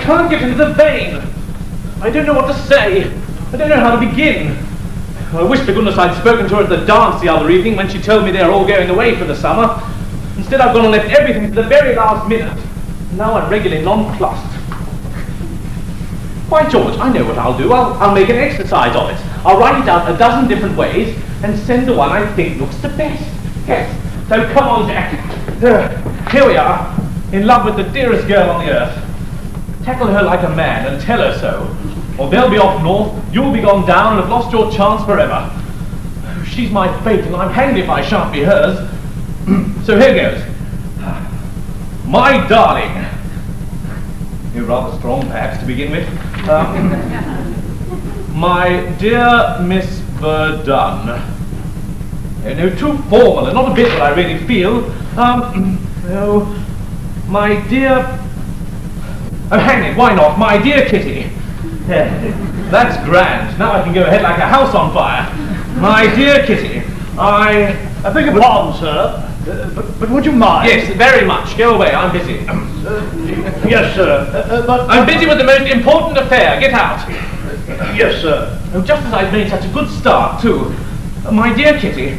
can't get into the vein. I don't know what to say. I don't know how to begin. I wish to goodness I'd spoken to her at the dance the other evening when she told me they are all going away for the summer. Instead, I've gone and left everything to the very last minute. Now I'm regularly nonplussed. Why, George, I know what I'll do. I'll make an exercise of it. I'll write it out a dozen different ways and send the one I think looks the best. Yes. So come on, Jack. Here we are, in love with the dearest girl on the earth. Tackle her like a man and tell her so. Or they'll be off north, you'll be gone down and have lost your chance forever. She's my fate, and I'm hanged if I shan't be hers. So here goes. My darling. You're rather strong, perhaps, to begin with. My dear Miss Verdun. No, too formal, and not a bit what I really feel. Oh, my dear... Oh, hang it, why not? My dear Kitty. That's grand. Now I can go ahead like a house on fire. My dear Kitty, I beg your pardon, sir. But would you mind? Yes, very much. Go away, I'm busy. Yes, sir. But I'm busy with the most important affair. Get out. Yes, sir. Oh, just as I've made such a good start, too. My dear Kitty,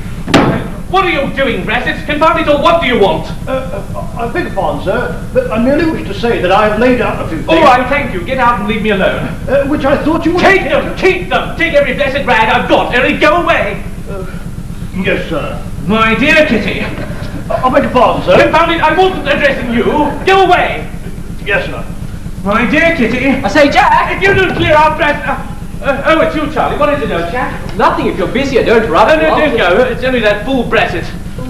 what are you doing, Brassett? Confound it all, what do you want? I beg your pardon, sir, but I merely wish to say that I have laid out a few things. All right, thank you. Get out and leave me alone. Which I thought you would... Take them! Keep them! Take every blessed rag I've got, only go away! Yes, sir. My dear Kitty. I beg your pardon, sir. Confound it, I wasn't addressing you. Go away! Yes, sir. My dear Kitty. I say, Jack! If you don't clear out, Brassett... oh, it's you, Charlie. What is it, old chap? Nothing. If you're busy, I don't interrupt. Oh, no, don't go. It's only that fool Brassett.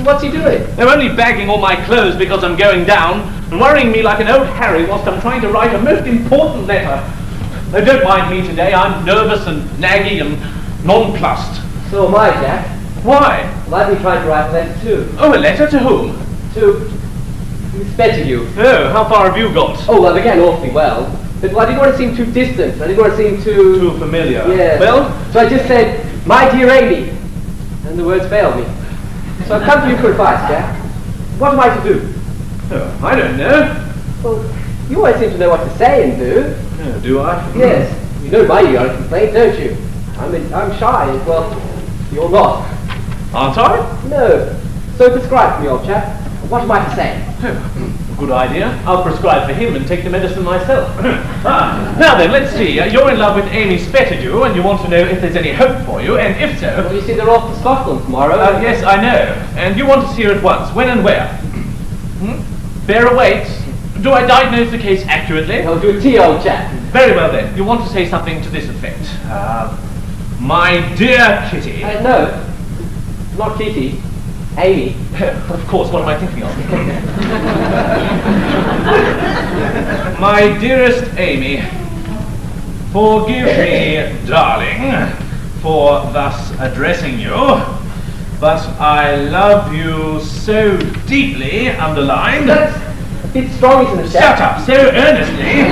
What's he doing? They're only bagging all my clothes because I'm going down and worrying me like an old Harry whilst I'm trying to write a most important letter. Oh, don't mind me today. I'm nervous and naggy and nonplussed. So am I, Jack. Why? Well, I've been trying to write a letter too. Oh, a letter to whom? To Miss Pettigrew. Oh, how far have you got? Oh, well, I began awfully well. But I didn't want to seem too distant. I didn't want to seem too familiar. Yeah. Well? So I just said, my dear Amy. And the words failed me. So I've come to you for advice, Jack. What am I to do? Oh, I don't know. Well, you always seem to know what to say and do. Oh, do I? Yes. You know my egotic complaint, don't you? I'm shy. Well, you're not. Aren't I? No. So prescribe for me, old chap. What am I to say? Oh, good idea. I'll prescribe for him and take the medicine myself. Now then, let's see. You're in love with Amy Spetterdew, and you want to know if there's any hope for you, and if so... Well, you see, they're off to Scotland tomorrow. Yes, I know. And you want to see her at once. When and where? Bear awaits. Do I diagnose the case accurately? I'll do a tea, old chap. Very well, then. You want to say something to this effect. My dear Kitty... No. Not Kitty. Amy. Of course, what am I thinking of? My dearest Amy, forgive me, darling, for thus addressing you, but I love you so deeply, underlined. That's a bit strong, isn't it, Jack? Shut up, so earnestly,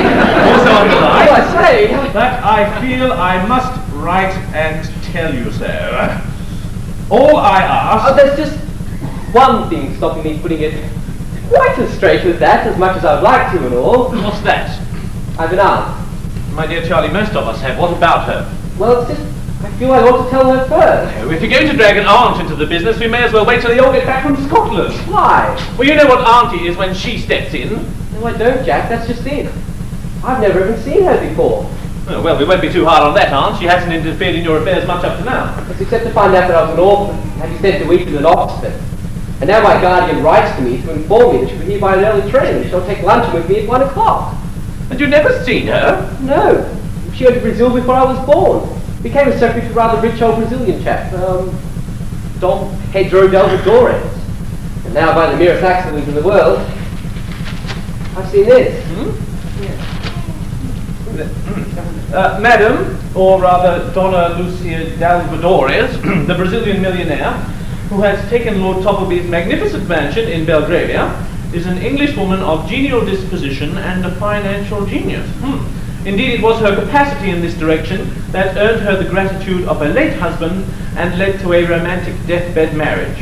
also underlined, What do I say? that I feel I must write and tell you so. All I ask... Oh, there's just one thing stopping me putting it quite as straight as that, as much as I would like to and all. What's that? I've an aunt. My dear Charlie, most of us have. What about her? Well, it's just, I feel I ought to tell her first. Oh, if you're going to drag an aunt into the business, we may as well wait till they all get back from Scotland. Why? Well, you know what auntie is when she steps in. No, I don't, Jack. That's just it. I've never even seen her before. Oh, well, we won't be too hard on that aunt. She hasn't interfered in your affairs much up to now. It's except to find out that I was an orphan, having spent a week in an Oxford. And now my guardian writes to me to inform me that she'll be here by an early train and she'll take luncheon with me at 1 o'clock. And you've never seen her? No. She went to Brazil before I was born. Became a secretary to a rather rich old Brazilian chap, Dom Pedro Delvadores. And now by the merest accident in the world, I've seen this. Madam, or rather Donna Lucia Delvadores, the Brazilian millionaire, who has taken Lord Toppleby's magnificent mansion in Belgravia, is an Englishwoman of genial disposition and a financial genius. Indeed, it was her capacity in this direction that earned her the gratitude of her late husband and led to a romantic deathbed marriage.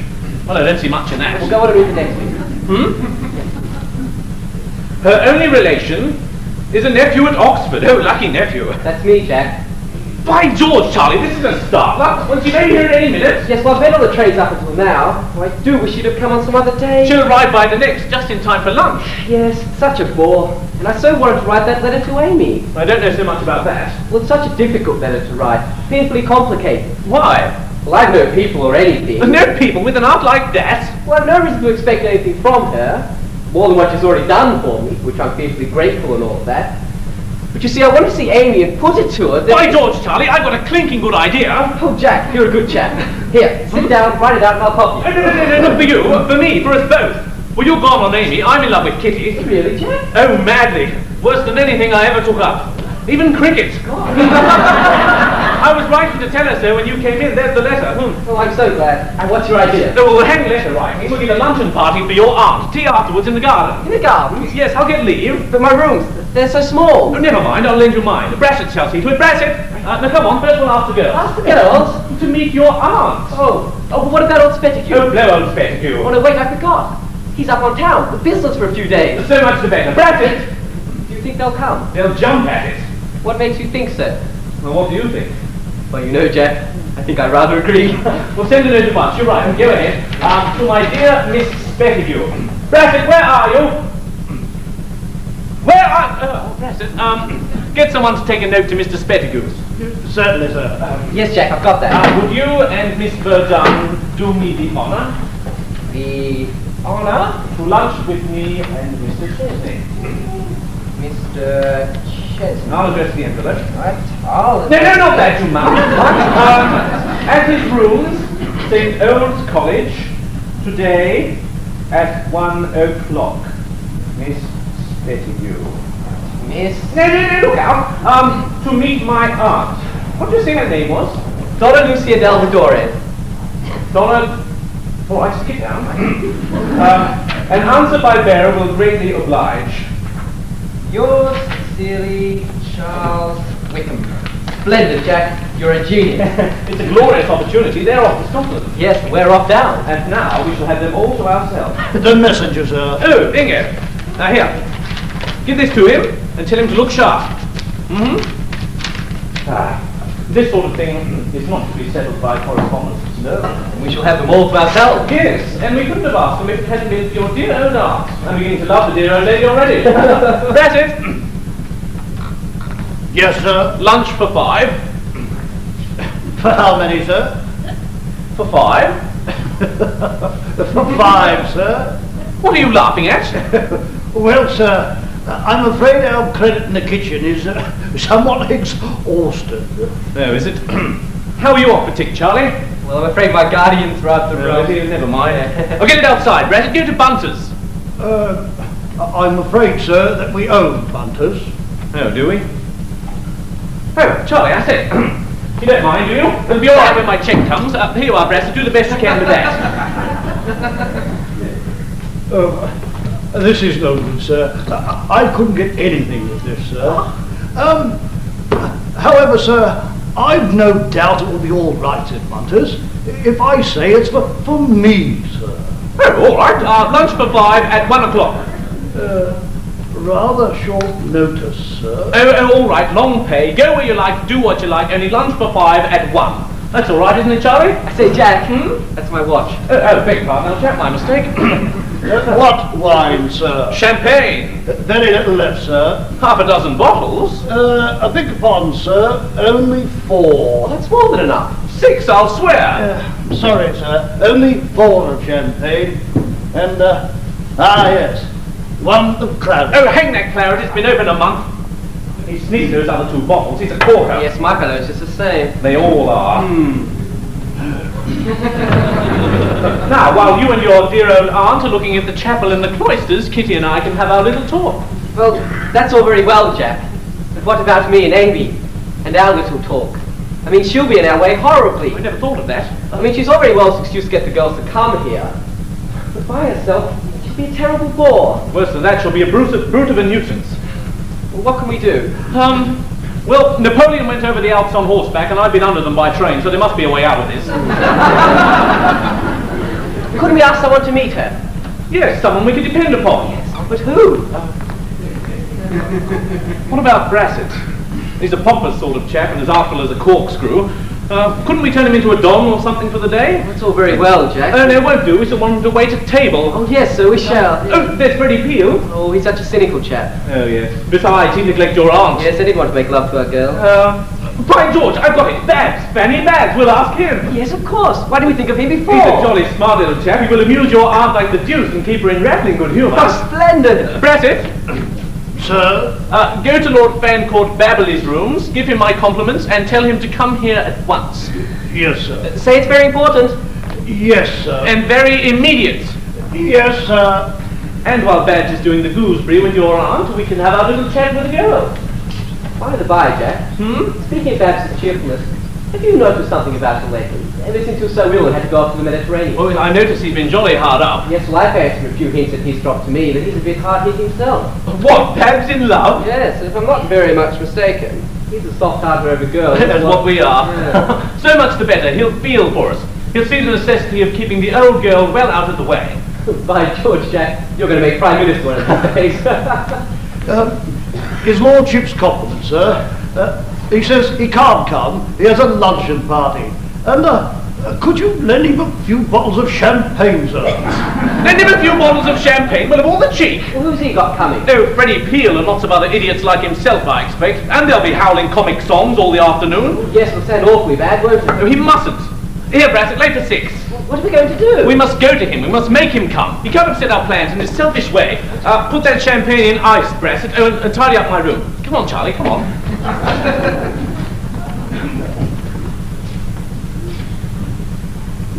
Well, I don't see much in that. We'll go on to read the next week. Her only relation is a nephew at Oxford. Oh, lucky nephew. That's me, Jack. By George, Charlie, this is a start. Look, well, she may be here in any minute. Yes, well, I've been on the trains up until now. Oh, I do wish you'd have come on some other day. She'll arrive by the next, just in time for lunch. Yes, such a bore. And I so wanted to write that letter to Amy. I don't know so much about that. Well, it's such a difficult letter to write. Fearfully complicated. Why? Well, I've no people or anything. No people with an art like that? Well, I've no reason to expect anything from her. More than what she's already done for me, which I'm fearfully grateful and all of that. But you see, I want to see Amy and put it to her that... By George, Charlie, I've got a clinking good idea. Oh, Jack, you're a good chap. Here, sit down, write it out, and I'll copy it. No, not for you, for me, for us both. Well, you're gone on Amy, I'm in love with Kitty. Really, Jack? Oh, madly. Worse than anything I ever took up. Even cricket. I was writing to tell her so when you came in. There's the letter. Oh, I'm so glad. And what's your idea? Oh, well, hang letter writing. We'll get a luncheon party for your aunt. Tea afterwards in the garden. In the garden? Yes, I'll get leave. But my rooms, they're so small. Oh, never mind, I'll lend you mine. Brassett shall see to it. Brassett! Now come on, first we'll ask the girls. Ask the girls? To meet your aunt. Oh, but what about old Spettigue? Oh, blow old Spettigue. Oh, no, wait, I forgot. He's up on town, with business for a few days. So much the better. Brassett! Do you think they'll come? They'll jump at it. What makes you think so? Well, what do you think? Well, you know, Jack, I think I'd rather agree. We'll send a note at once. You're right. Go ahead. To my dear Miss Spettigue. Brassett, where are you? Where are... Brassett, get someone to take a note to Mr. Spettigue's. Certainly, sir. Yes, Jack, I've got that. Would you and Miss Verdun do me the honour? The Honour to lunch with me and Mr. Chesney. Mr. Chesney. I'll address the envelope. Right. Oh, No, not that, you must. At his rooms, St. Old's College, today at 1 o'clock. Miss Spettigue. Miss... No, look out. To meet my aunt. What did you say her name was? Donna Lucia del Vidore. Donna... All right, just get down. An answer by bearer will greatly oblige. Yours sincerely, Charles Wickham. Splendid, Jack. You're a genius. It's a glorious opportunity. They're off to Scotland. Yes, we're off down. And now we shall have them all to ourselves. The messenger, sir. Oh, Inge. Now here. Give this to him and tell him to look sharp. This sort of thing is not to be settled by correspondence. No. And we shall have them all to ourselves. Yes, and we couldn't have asked them if it hadn't been for your dear old aunt. I'm beginning to love the dear old lady already. That's it. Yes, sir. Lunch for 5. For how many, sir? For 5. For 5, sir. What are you laughing at? Well, sir, I'm afraid our credit in the kitchen is somewhat exhausted. Oh, is it? How are you off for tick, Charlie? Well, I'm afraid my guardian's right the road. Never mind. I'll get it outside, Brad. Go to Bunter's. I'm afraid, sir, that we own Bunter's. Oh, do we? Oh, Charlie, I say, you don't mind, do you? It'll be all right when my cheque comes. Here you are, Brad. Do the best you can with that. This is no good, sir. I couldn't get anything with this, sir. However, sir, I've no doubt it will be all right at Bunter's. If I say it's for me, sir. Oh, all right. Lunch for 5 at 1 o'clock. Rather short notice, sir. Oh, all right. Long pay. Go where you like, do what you like. Only lunch for 5 at 1. That's all right, isn't it, Charlie? I say, Jack, that's my watch. Beg pardon, old chap, my mistake. What wine, sir? Champagne. Very little left, sir. Half a dozen bottles. I beg your pardon, sir. Only 4. Well, that's more than enough. 6, I'll swear. Sorry, sir. Only 4 of champagne. And, yes. 1 of claret. Oh, hang that claret. It's been open a month. He sneezed those other 2 bottles. He's a corker. Yes, my fellow's just the same. They all are. Now, while you and your dear old aunt are looking at the chapel in the cloisters, Kitty and I can have our little talk. Well, that's all very well, Jack. But what about me and Amy? And our little talk? I mean, she'll be in our way horribly. I never thought of that. I mean, she's all very well to excuse to get the girls to come here. But by herself, she'll be a terrible bore. Worse than that, she'll be a brute of a nuisance. Well, what can we do? Well, Napoleon went over the Alps on horseback, and I've been under them by train, so there must be a way out of this. Couldn't we ask someone to meet her? Yes, someone we could depend upon. Yes, but who? What about Brassett? He's a pompous sort of chap and as artful as a corkscrew. Couldn't we turn him into a don or something for the day? That's all very well, Jack. Oh, no, it won't do. We shall want him to wait at table. Oh, yes, so we shall. Oh, there's Freddie Peel. Oh, he's such a cynical chap. Oh, yes. Besides, he'd neglect your aunt. Yes, I did want to make love to our girl. By George, I've got it. Babs, Fanny Babs. We'll ask him. Yes, of course. Why didn't we think of him before? He's a jolly smart little chap. He will amuse your aunt like the deuce and keep her in rattling good humour. Oh, splendid. Brassett. Sir? Go to Lord Fancourt Babbley's rooms, give him my compliments, and tell him to come here at once. Yes, sir. Say it's very important. Yes, sir. And very immediate. Yes, sir. And while Badge is doing the gooseberry with your aunt, we can have our little chat with the girl. By the by, Jack. Speaking of Babs' cheerfulness, have you noticed something about her lately? Ever since you were so ill and had to go off to the Mediterranean? Oh, I noticed he's been jolly hard up. Yes, well, I've had a few hints that he's dropped to me that he's a bit hard-hit himself. What, Babs in love? Yes, if I'm not very much mistaken. He's a soft-hearted over girl. That's what we are. Yeah. So much the better. He'll feel for us. He'll see the necessity of keeping the old girl well out of the way. By George, Jack, you're going to make Prime Minister one of these days. His lordship's compliments, sir. He says he can't come. He has a luncheon party. And could you lend him a few bottles of champagne, sir? Lend him a few bottles of champagne? Well, of all the cheek. Well, who's he got coming? Oh, Freddie Peel and lots of other idiots like himself, I expect. And they'll be howling comic songs all the afternoon. Yes, it'll sound awfully bad, won't it? No, he mustn't. Here, Brassett, late for 6. What are we going to do? We must go to him. We must make him come. He can't upset our plans in his selfish way. Put that champagne in ice, Brassett, and tidy up my room. Come on, Charlie, come on.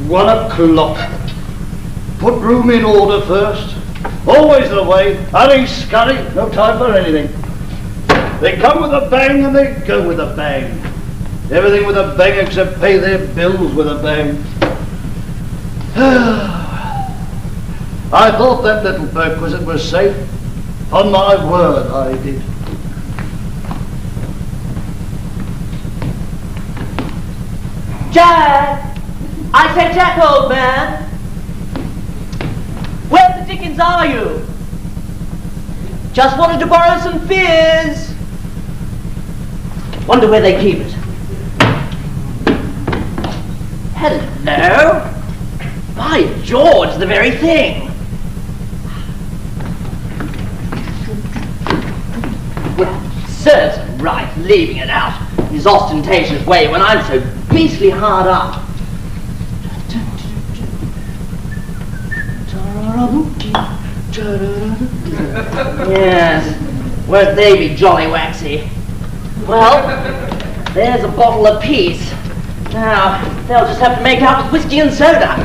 1 o'clock. Put room in order first. Always the way. Hurry, scurry. No time for anything. They come with a bang and they go with a bang. Everything with a bang except pay their bills with a bang. I thought that little perquisite was safe. On my word, I did. Jack! I said Jack, old man! Where the dickens are you? Just wanted to borrow some fizz. Wonder where they keep it. Hello? By George, the very thing. Well, Sir's right, leaving it out in his ostentatious way when I'm so beastly hard up. Yes, won't they be jolly waxy? Well, there's a bottle apiece. Now, they'll just have to make out with whiskey and soda.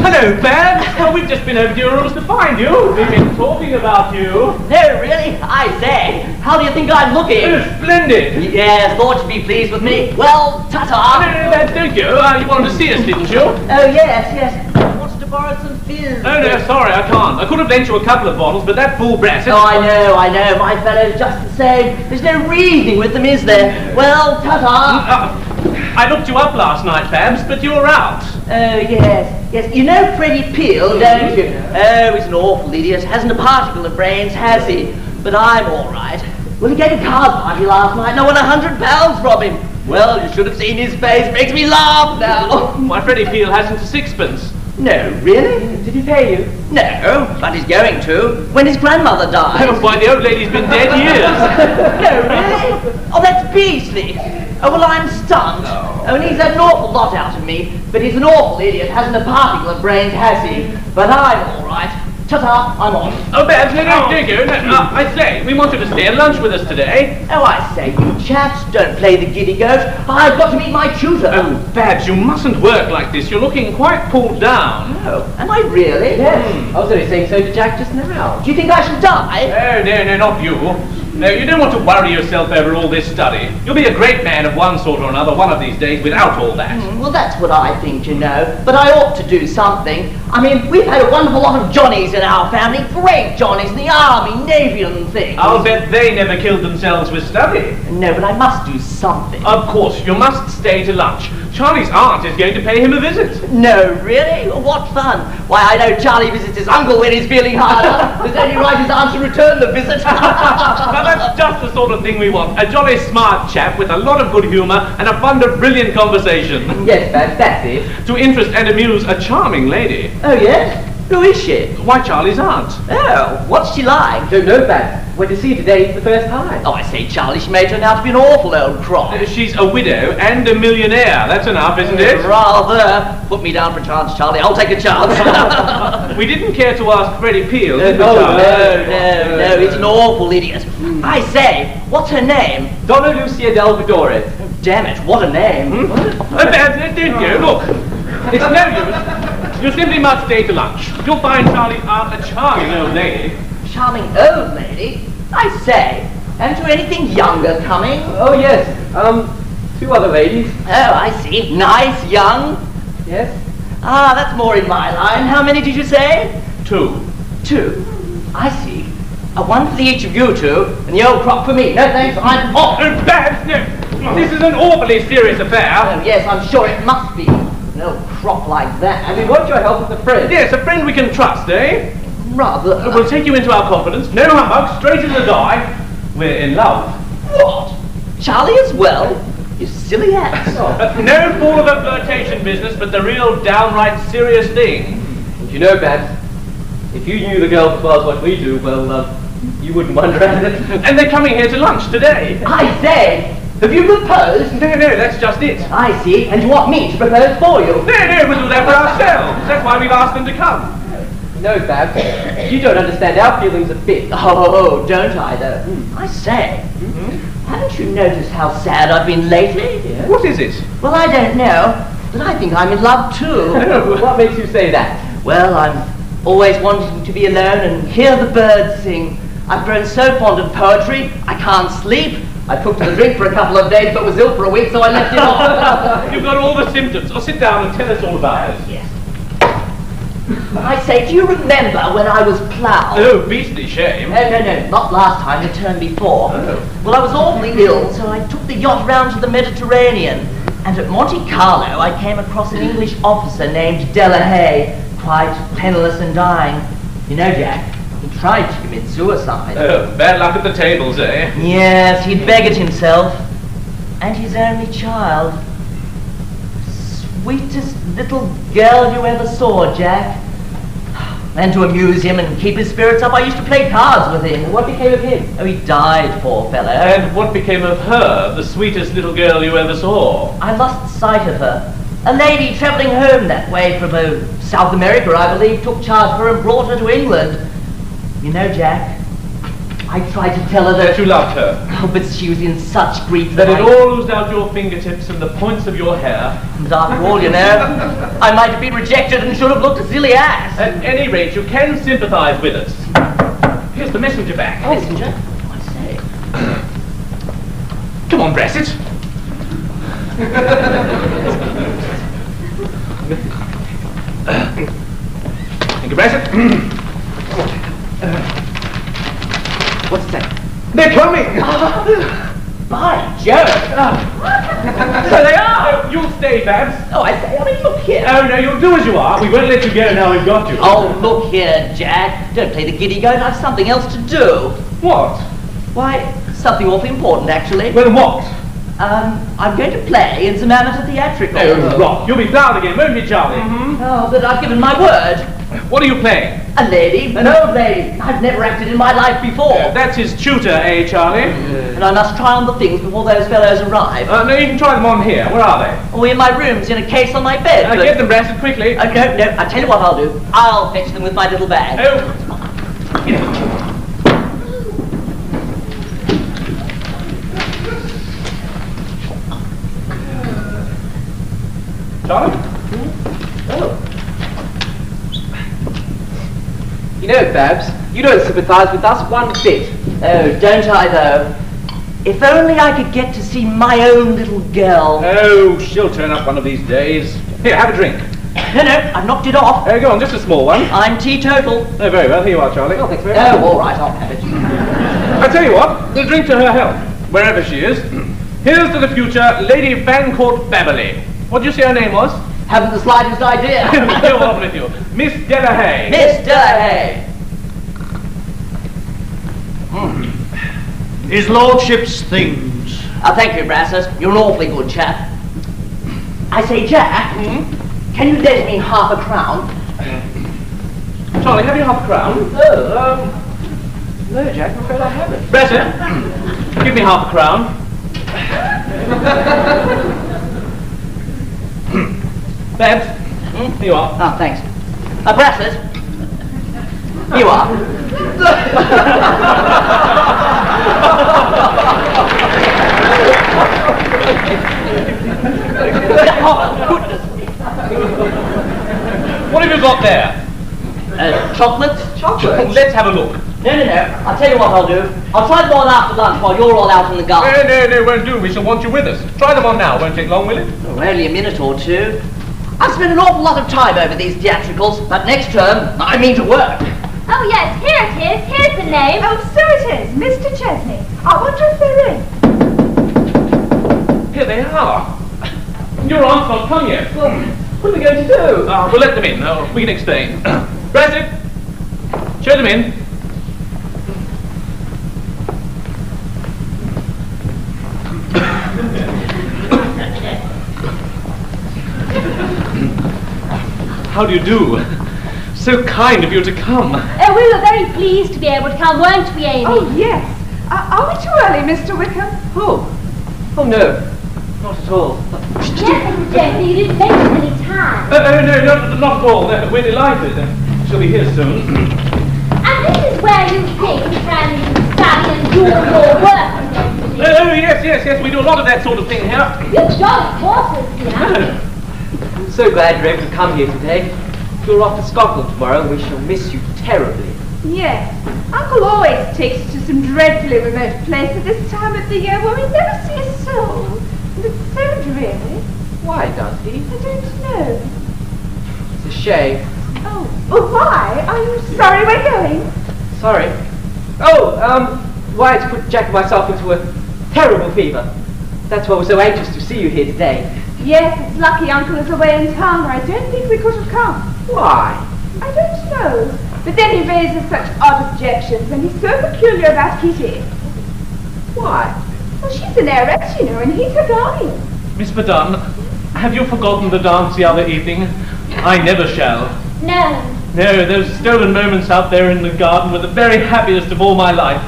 Hello, Babs. Oh, we've just been over to your rooms to find you. We've been talking about you. No, really? I say, how do you think I'm looking? Oh, splendid. Yes, thought you'd be pleased with me. Well, ta-ta. No, Babs, don't go. You wanted to see us, didn't you? Oh, yes. Wanted to borrow some fizz. Oh, no, sorry, I can't. I could have lent you a couple of bottles, but that fool Brassett... Oh, I know. My fellow's just the same. There's no reasoning with them, is there? Well, ta-ta. I looked you up last night, Babs, but you were out. Oh, yes. You know Freddie Peel, don't you? Oh, he's an awful idiot. Hasn't a particle of brains, has he? But I'm all right. Well, he gave a card party last night and I won £100 from him. Well, you should have seen his face. Makes me laugh now. Why, Freddie Peel hasn't a sixpence. No, really? Did he pay you? No, but he's going to, when his grandmother died. Oh, why, the old lady's been dead years. No, really? Oh, that's beastly. Oh, well, I'm stunned. Oh, and he's had an awful lot out of me, but he's an awful idiot, hasn't a particle of brains, has he? But I'm all right. Ta-ta, I'm on. Oh, Babs, no, don't go. No, I say, we want you to stay and lunch with us today. Oh, I say, you chaps, don't play the giddy goat. I've got to meet my tutor. Oh, Babs, you mustn't work like this. You're looking quite pulled down. Oh, am I really? Yes. I was only saying so to Jack just now. Do you think I shall die? Oh, no, not you. No, you don't want to worry yourself over all this study. You'll be a great man of one sort or another one of these days without all that. Well, that's what I think, you know. But I ought to do something. I mean, we've had a wonderful lot of Johnnies in our family. Great Johnnies in the army, navy and things. I'll bet they never killed themselves with study. No, but I must do something. Of course, you must stay to lunch. Charlie's aunt is going to pay him a visit. No, really? What fun. Why, I know Charlie visits his uncle when he's feeling hard up. There's only right his aunt to return the visit. Now that's just the sort of thing we want. A jolly smart chap with a lot of good humour and a fund of brilliant conversation. Yes, Babs, that's it. To interest and amuse a charming lady. Oh, yes? Who is she? Why, Charlie's aunt. Oh, what's she like? Don't know, Babs. Went to see her today for the first time. Oh, I say, Charlie, she may turn out to be an awful old crock. She's a widow and a millionaire. That's enough, isn't it? Rather. Put me down for a chance, Charlie. I'll take a chance. We didn't care to ask Freddie Peel, did we, no, Charlie? No, he's an awful idiot. I say, what's her name? Donna Lucia Delvadores. Damn it, what a name. Don't go. Look. It's no use. You simply must stay to lunch. You'll find Charlie's aunt a charming old lady. Charming old lady? I say, haven't you anything younger coming? Oh, yes. Two other ladies. Oh, I see. Nice, young. Yes. Ah, that's more in my line. How many did you say? 2. 2. I see. One for each of you two, and the old crop for me. No thanks, I'm off. Babs, no. This is an awfully serious affair. Oh, yes, I'm sure it must be. An old crop like that. And we want your help with a friend. Yes, a friend we can trust, eh? Rather. We'll take you into our confidence. No humbug, straight in the die. We're in love. What? Charlie as well? You silly ass. No fool of a flirtation business, but the real downright serious thing. And you know, Babs, if you knew the girls as well as what we do, well, you wouldn't wonder at it. And they're coming here to lunch today. I say, have you proposed? No, that's just it. I see, and you want me to propose for you? No, we'll do that for ourselves. That's why we've asked them to come. No, Babs, you don't understand our feelings a bit. Oh, don't I, though? I say, haven't you noticed how sad I've been lately? Yeah. What is it? Well, I don't know, but I think I'm in love too. What makes you say that? Well, I'm always wanting to be alone and hear the birds sing. I've grown so fond of poetry, I can't sleep. I took to the drink for a couple of days, but was ill for a week, so I left it off. You've got all the symptoms. Oh, sit down and tell us all about it. Yes. I say, do you remember when I was ploughed? Oh, beastly shame. No, not last time, the term before. Oh. Well, I was awfully ill, so I took the yacht round to the Mediterranean. And at Monte Carlo, I came across an English officer named Delahaye, quite penniless and dying. You know, Jack, he tried to commit suicide. Oh, bad luck at the tables, eh? Yes, he'd beggared himself. And his only child. Sweetest little girl you ever saw, Jack. And to amuse him and keep his spirits up, I used to play cards with him. And what became of him? Oh, he died, poor fellow. And what became of her, the sweetest little girl you ever saw? I lost sight of her. A lady travelling home that way from South America, I believe, took charge of her and brought her to England. You know, Jack, I tried to tell her that... That you loved her. Oh, but she was in such grief That it all oozed out your fingertips and the points of your hair. And after all, you know, I might have been rejected and should have looked a silly ass. At any rate, you can sympathise with us. Here's the messenger back. Oh, messenger? I say. Come on, Brassett. Thank you, Brassett. What's that? They're coming! By Jove! So they are! You'll stay, Babs. Oh, I say, I mean, look here. Oh, no, you'll do as you are. We won't let you go now we've got you. Oh, look here, Jack. Don't play the giddy goat. I've something else to do. What? Why, something awfully important, actually. Well, what? I'm going to play in some amateur theatrical. Oh, rot. You'll be proud again, won't you, Charlie? Oh, but I've given my word. What are you playing? A lady, an old lady. I've never acted in my life before. That's his tutor, eh, Charlie? And I must try on the things before those fellows arrive. No, you can try them on here. Where are they? Oh, in my rooms, in a case on my bed. but- Get them, Brassett, quickly. No, I tell you what I'll do. I'll fetch them with my little bag. Oh. Yeah. Charlie? Oh. You know, Babs, you don't sympathise with us one bit. Oh, don't I though? If only I could get to see my own little girl. Oh, she'll turn up one of these days. Here, have a drink. No, I've knocked it off. Go on, just a small one. I'm teetotal. Oh, very well. Here you are, Charlie. Oh, thanks very much. Oh, all right, I'll have it. I tell you what, we'll drink to her health, wherever she is. Here's to the future Lady Vancourt Babberley. What did you say her name was? Haven't the slightest idea. Go on with you. Miss Delahaye. Miss Delahaye. His lordship's things. Thank you, Brassus. You're an awfully good chap. I say, Jack, can you lend me half a crown? Charlie, have you half a crown? No, Jack, I'm afraid I haven't. Brassus, give me half a crown. Babs, here you are. Oh, thanks. Brassus, you are. Oh, goodness. What have you got there? Chocolates? Chocolate? Let's have a look. No. I'll tell you what I'll do. I'll try them on after lunch while you're all out in the garden. No, won't do. We shall want you with us. Try them on now. Won't take long, will it? Oh, only a minute or two. I've spent an awful lot of time over these theatricals, but next term I mean to work. Oh, yes, here it is. Here's the name. Oh, so it is, Mr. Chesney. I wonder if they're in. Here they are. Your aunt's not come yet. Well, what are we going to do? We'll let them in. We can explain. Brassus, show them in. How do you do? So kind of you to come. Oh, we were very pleased to be able to come, weren't we, Amy? Oh, yes. Are we too early, Mr. Wickham? Oh, no. Not at all. Yes, Mr. Chesney, you didn't make us any time. No, not at all. No, we're delighted. She'll be here soon. And this is where you think you can study and do your work. Oh, yes. We do a lot of that sort of thing here. You've jolly horses, you know. I'm so glad you're able to come here today. You're off to Scotland tomorrow, and we shall miss you terribly. Yes. Uncle always takes us to some dreadfully remote place at this time of the year where we never see a soul. And it's so dreary. Why does he? I don't know. It's a shame. Oh, well, why? Are you sorry we're going? Sorry. Why it's put Jack and myself into a terrible fever. That's why we're so anxious to see you here today. Yes, it's lucky Uncle is away in town, or I don't think we could have come. Why? I don't know. But then he raises such odd objections, and he's so peculiar about Kitty. Why? Well, she's an heiress, you know, and he's her guardian. Miss Verdun, have you forgotten the dance the other evening? I never shall. No. No, those stolen moments out there in the garden were the very happiest of all my life.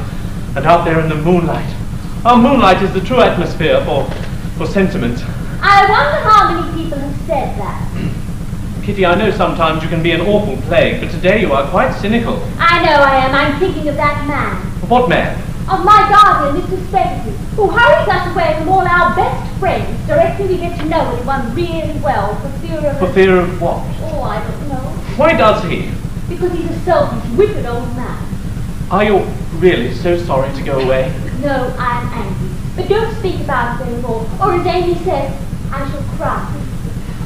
And out there in the moonlight. Our moonlight is the true atmosphere for sentiment. I wonder how many people have said that. Kitty, I know sometimes you can be an awful plague, but today you are quite cynical. I know I am. I'm thinking of that man. What man? Of my guardian, Mr. Speckley, who hurries us away from all our best friends directly we get to know anyone really well for fear of... For fear of what? Oh, I don't know. Why does he? Because he's a selfish, wicked old man. Are you really so sorry to go away? No, I am angry. But don't speak about it anymore, or as Amy says, I shall cry.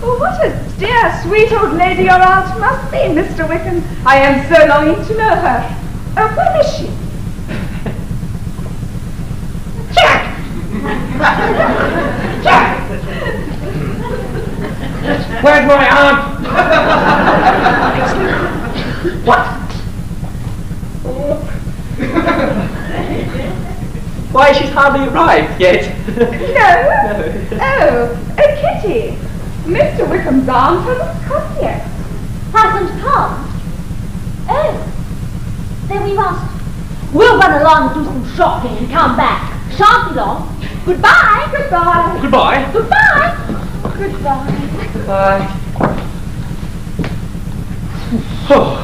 Oh, what a dear, sweet old lady your aunt must be, Mr. Wickham. I am so longing to know her. Oh, where is she? Jack! Jack! Where's my aunt? What? Why, she's hardly arrived yet. No? Oh, Kitty. Mr. Wickham's aunt hasn't come yet. Hasn't come? Oh, then we must. We'll run along and do some shopping and come back. Shan't be long. Goodbye. Goodbye. Goodbye. Goodbye. Goodbye. Oh,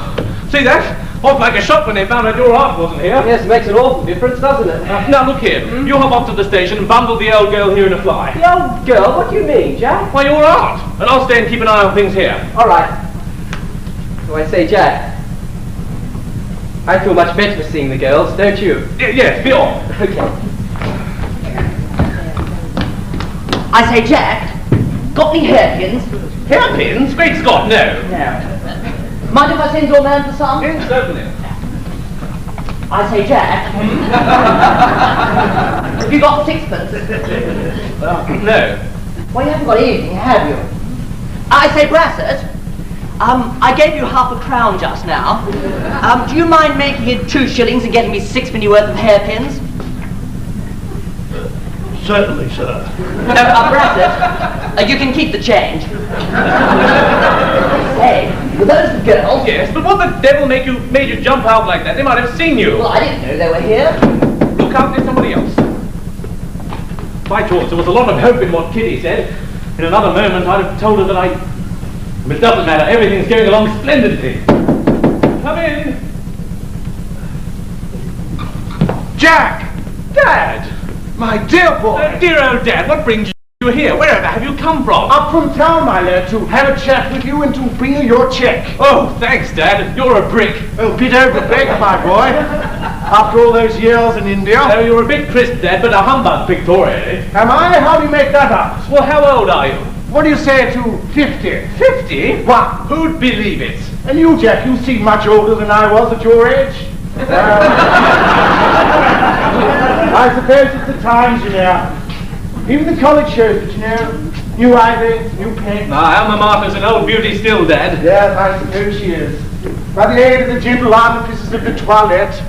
see that? Off like a shot when they found out your aunt wasn't here. Yes, it makes an awful difference, doesn't it? Now look here, you hop off to the station and bundle the old girl here in a fly. The old girl? What do you mean, Jack? Why, your aunt. And I'll stay and keep an eye on things here. All right. So I say, Jack, I feel much better seeing the girls, don't you? Yes, be off. Okay. I say, Jack, got any hairpins? Hairpins? Great Scott, no. No. Mind if I send your man for some? Yes, certainly. I say, Jack, have you got sixpence? No. Well, you haven't got anything, have you? I say, Brassett, I gave you £0.50 just now. Do you mind making it 2 shillings and getting me 6 worth of hairpins? Certainly, sir. Brassett, you can keep the change. Hey, were those the girls? Yes, but what the devil made you jump out like that? They might have seen you. Well, I didn't know they were here. Look out, there's somebody else. By George, there was a lot of hope in what Kitty said. In another moment, I'd have told her that But it doesn't matter, everything's going along splendidly. Come in. Jack! Dad! My dear boy! Dear old Dad, what brings you here? Wherever have you come from? Up from town, my lad, to have a chat with you and to bring you your cheque. Oh, thanks, Dad. You're a brick. A bit overbaked, my boy. After all those years in India. Oh, you're a bit crisp, Dad, but a humbug pictorially. Am I? How do you make that up? Well, how old are you? What do you say to 50? 50? What? Who'd believe it? And you, Jack, you seem much older than I was at your age. I suppose it's the times, you know. Even the college shows it, you know. New ivy, new paint. Alma Mater's an old beauty still, Dad. Yes, I suppose she is. By the aid of the gentle artifices of the toilette.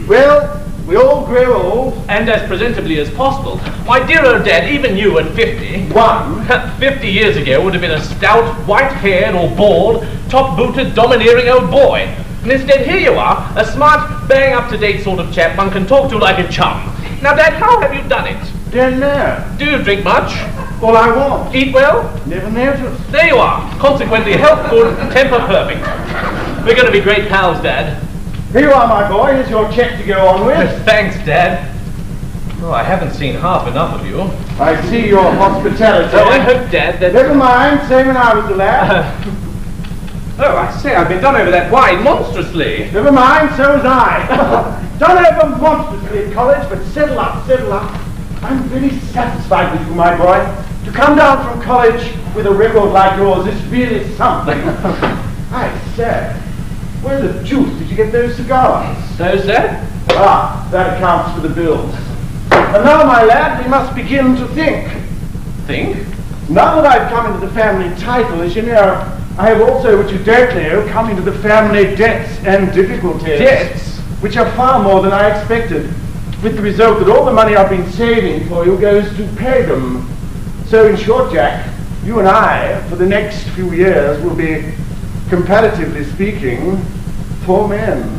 Well, we all grow old. And as presentably as possible. My dear old Dad, even you at 50. 50 years ago would have been a stout, white-haired or bald, top-booted, domineering old boy. And instead, here you are, a smart, bang up-to-date sort of chap one can talk to like a chum. Now, Dad, how have you done it? Don't know. Do you drink much? All I want. Eat well? Never noticed. There you are. Consequently, health good, temper perfect. We're going to be great pals, Dad. Here you are, my boy. Here's your cheque to go on with. Thanks, Dad. Oh, I haven't seen half enough of you. I see your hospitality. Oh, I hope, Dad, that... Never mind, same when I was a lad. Oh, I say, I've been done over that wine monstrously. Never mind, so was I. Done over monstrously in college, but settle up, settle up. I'm very satisfied with you, my boy. To come down from college with a record like yours is really something. I say, where the deuce did you get those cigars? Those, Dad? Ah, that accounts for the bills. And now, my lad, we must begin to think. Think? Now that I've come into the family title, as you know, I have also, which you don't know, come into the family debts and difficulties. Debts? Which are far more than I expected, with the result that all the money I've been saving for you goes to pay them. So in short, Jack, you and I, for the next few years, will be, comparatively speaking, poor men.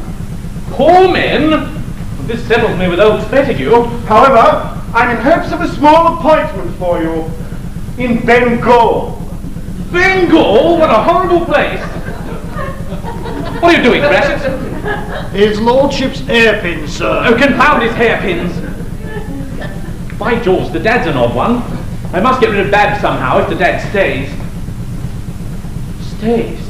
Poor men? Well, this settles me with old Pettigrew. However, I'm in hopes of a small appointment for you in Bengal. Bengal? What a horrible place! What are you doing, Brassett? His lordship's hairpin, sir. Oh, confound his hairpins! By George, the Dad's an odd one. I must get rid of Babs somehow if the Dad stays. Stays?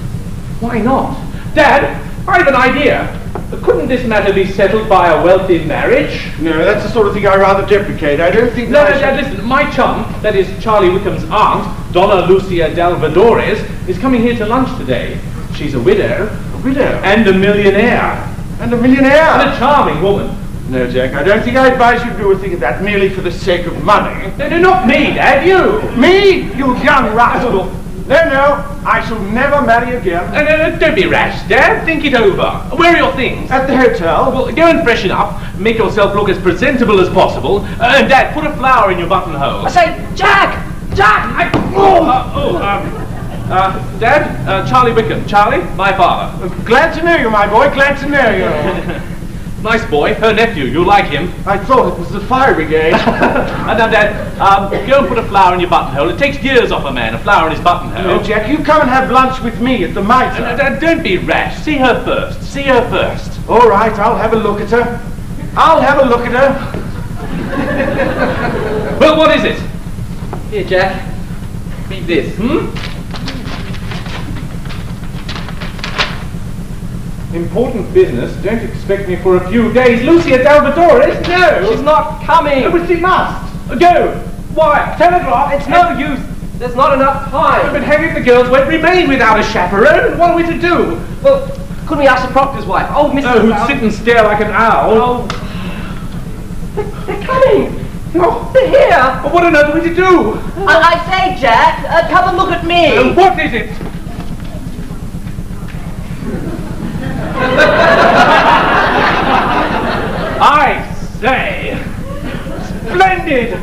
Why not? Dad, I have an idea. Couldn't this matter be settled by a wealthy marriage? No, that's the sort of thing I rather deprecate. I don't think No, that Dad, listen. My chum, that is Charley Wickham's aunt, Donna Lucia Dalvadores, is coming here to lunch today. She's a widow. A widow? And a millionaire. And a millionaire? And a charming woman. No, Jack, I don't think I advise you to do a thing of that merely for the sake of money. No, not me, Dad, you. Me? You young rascal. No, I shall never marry again. No, don't be rash, Dad. Think it over. Where are your things? At the hotel. Well, go and freshen up. Make yourself look as presentable as possible. And Dad, put a flower in your buttonhole. I say, Jack! Jack! Dad, Charley Wickham. Charlie, my father. Glad to know you, my boy. Glad to know you. Nice boy. Her nephew. You'll like him. I thought it was the fire brigade. Now, Dad, go and put a flower in your buttonhole. It takes years off a man, a flower in his buttonhole. No, Jack, you come and have lunch with me at the Mitre. Dad, don't be rash. See her first. See her first. All right, I'll have a look at her. I'll have a look at her. Well, what is it? Here, Jack. Read this. Important business. Don't expect me for a few days. Lucia Dalvadores? No! She's not coming! No, but she must! Go! Wire! Telegraph! It's no use! There's not enough time! But hang it, the girls won't remain without a chaperone! What are we to do? Well, couldn't we ask the proctor's wife? Oh, Mrs. Oh, who'd sit and stare like an owl? Oh. They're coming! Oh, They're here. what on earth are we to do? I say, Jack, come and look at me. What is it? I say, splendid!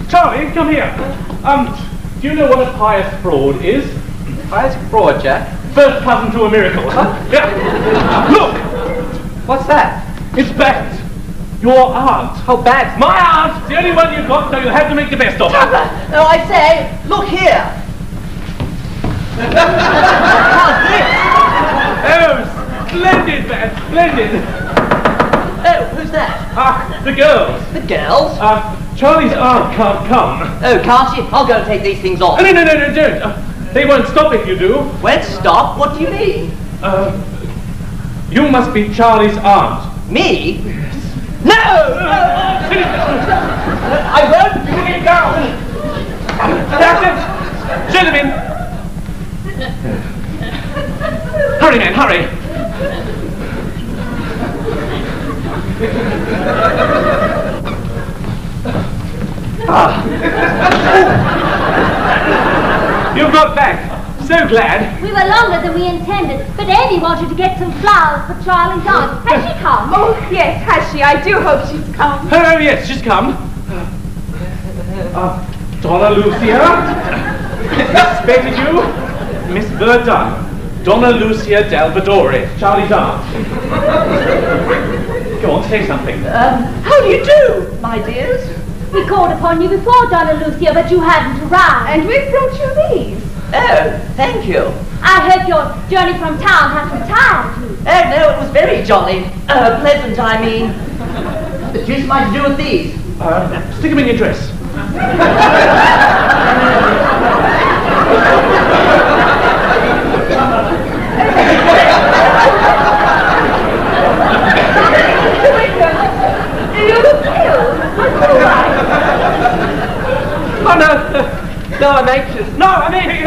Charlie, come here. Do you know what a pious fraud is? Pious fraud, Jack? First cousin to a miracle. Yeah. Look! What's that? It's Bat. Your aunt. How bad? My aunt! The only one you've got, so you have to make the best of her. No, I say, look here. Oh, splendid, Bat, splendid. Oh, who's that? The girls. The girls? Charlie's aunt can't come. Oh, can't she? I'll go and take these things off. No, don't. They won't stop if you do. Won't stop? What do you mean? You must be Charlie's aunt. Me? No! I won't. Put it down. That's it. Shoot him in. Hurry, man, hurry. You've got back. So glad. We were longer than we intended, but Amy wanted to get some flowers for Charlie's aunt. Has she come? Oh, yes, has she? I do hope she's come. Oh, yes, she's come. Donna Lucia. Expected you. Miss Verdun. Donna Lucia Delvadori, Charlie's aunt. Go on, say something. How do you do, my dears? We called upon you before, Donna Lucia, but you hadn't arrived. And we've brought you these. Oh, thank you. I hope your journey from town hasn't tired you. Oh, no, it was very jolly. Pleasant, I mean. The deuce am I to do with these? Stick them in your dress. You look ill. Oh, no, I'm anxious. No, I mean, he's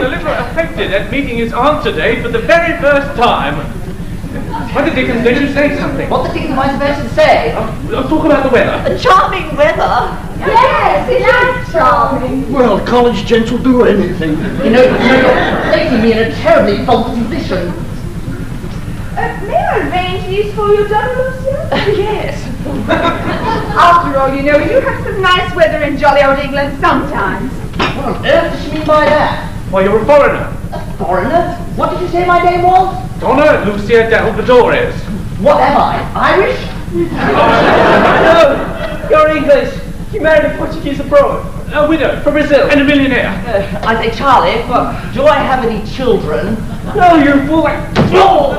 a little affected at meeting his aunt today for the very first time. What the dickens, don't you say something? What the dickens am I supposed to say? Talk about the weather. The charming weather. Yes, it is charming. Well, college gents will do anything. You know, you're placing me in a terribly false position. May I arrange these for you, Donna Lucia? Yes. After all, you know, you have some nice weather in jolly old England sometimes. What on earth does she mean by that? Why, you're a foreigner. A foreigner? What did you say my name was? Donna Lucia Delvadores. What am I? Irish? No, you're English. You married a Portuguese abroad. A widow. From Brazil. And a millionaire. I say, Charlie, do I have any children? No, you're full like... Oh!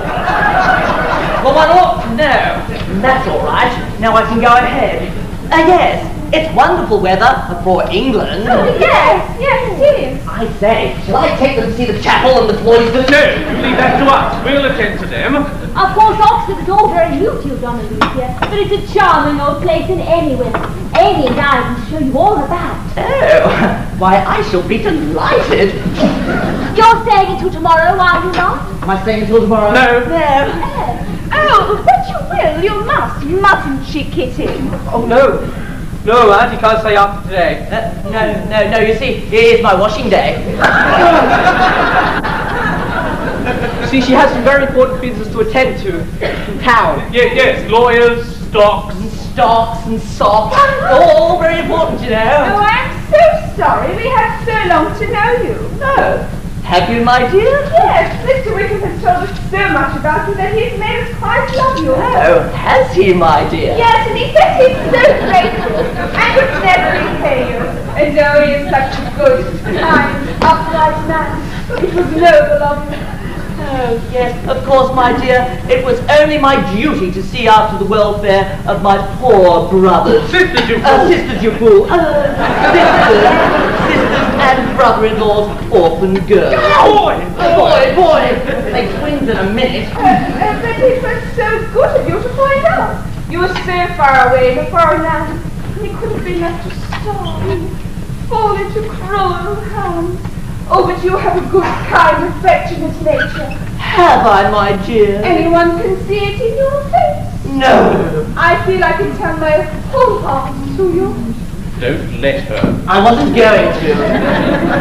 Well, my lord, no. That's all right. Now I can go ahead. Yes, it's wonderful weather for England. Oh, yes, it is. I say, shall I take them to see the chapel and the cloisters? No, you leave that to us. We'll attend to them. Of course, Oxford is all very new to you, Donna Lucia, but it's a charming old place in any weather. Amy and I will show you all about. Oh, why, I shall be delighted. You're staying until tomorrow, are you not? Am I staying until tomorrow? No. No. Oh, but you will, you mustn't she, Kitty? Oh, no. No, Aunt, you can't stay after today. No, you see, it is my washing day. See, she has some very important business to attend to in town. Yes, lawyers, stocks. Stocks and socks, all very important, you Oh, know. I'm so sorry. We have so long to know you. No. Have you, my dear? Yes, Mr. Wickham has told us so much about you that he's made us quite love you. Oh, has he, my dear? Yes, and he says he's so grateful and would never repay you. And oh, he is such a good, kind, upright man. It was noble of you. Oh, yes, of course, my dear. It was only my duty to see after the welfare of my poor brothers. Sisters, you fool. Sisters, you fool. Sisters and brother-in-law's orphan girls. Boy! Make twins in a minute. But it was so good of you to find out. You were so far away in a foreign land, and you could have been left to starve, fall into cruel hands. Oh, but you have a good, kind, affectionate nature. Have I, my dear? Anyone can see it in your face. No. I feel I can tell my whole heart to you. Don't let her. I wasn't going to.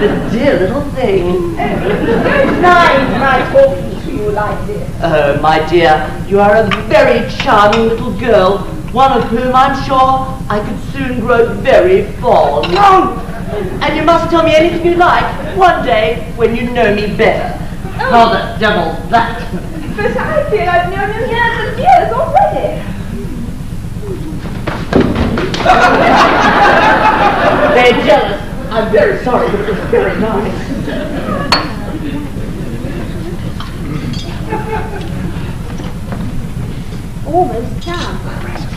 The dear little thing. Very nice my talking to you like this. Oh, my dear, you are a very charming little girl, one of whom I'm sure I could soon grow very fond. Oh! And you must tell me anything you like one day when you know me better. How the devil's that? But I feel I've known you years and years already. They're jealous. I'm very sorry, but it was very nice. Almost done.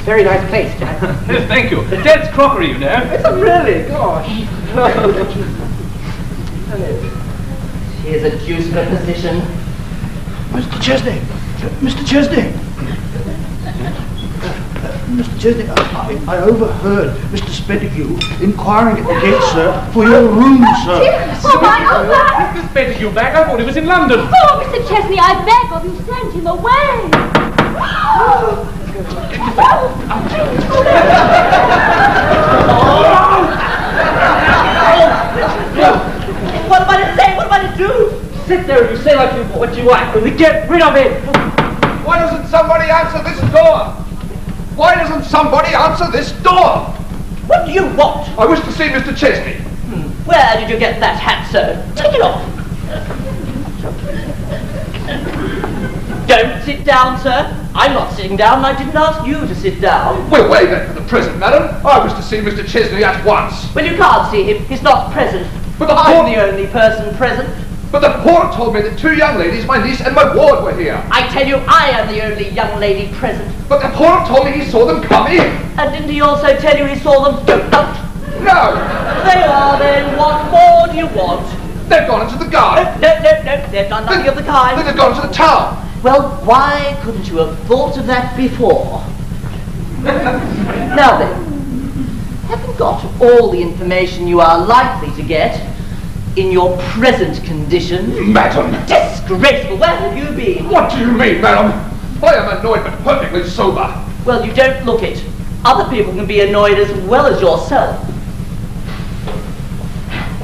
Very nice place, Jack. Yes, thank you. Dad's crockery, you know. It's a really, gosh. Here's a deuce of a position. Mr. Chesney! Mr. Chesney! Mr. Chesney, I overheard Mr. Spettigue inquiring at the gate, sir, for your room, sir. Oh, my, Mr. Spettigue back? I thought he was in London. Oh, Mr. Chesney, I beg of you, send him away. What am I to say? What am I to do? Sit there and you say what you like, and we get rid of him. Why doesn't somebody answer this door? Why doesn't somebody answer this door? What do you want? I wish to see Mr. Chesney. Where did you get that hat, sir? Take it off. Don't sit down, sir. I'm not sitting down, and I didn't ask you to sit down. We'll waive that for the present, madam. I wish to see Mr. Chesney at once. Well, you can't see him. He's not present. But the I'm port- the only person present. But the port told me that two young ladies, my niece and my ward, were here. I tell you, I am the only young lady present. But the port told me he saw them come in. And didn't he also tell you he saw them go out? No, They are then. What more do you want? they've gone into the garden. No, they've done nothing of the Then kind. they've gone to the town. Well, why couldn't you have thought of that before? Now then, having got all the information you are likely to get in your present condition, Madam. disgraceful, where have you been? What do you mean, madam? I am annoyed but perfectly sober. Well, you don't look it. Other people can be annoyed as well as yourself.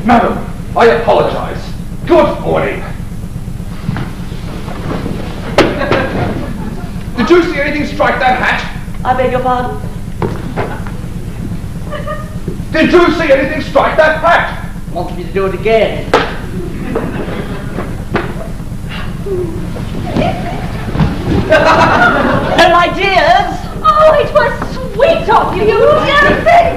Madam, I apologize. Good morning. Did you see anything strike that hat? I beg your pardon? Did you see anything strike that hat? Want me to do it again? Oh, my dears! Oh, it was sweet of you, you dear thing.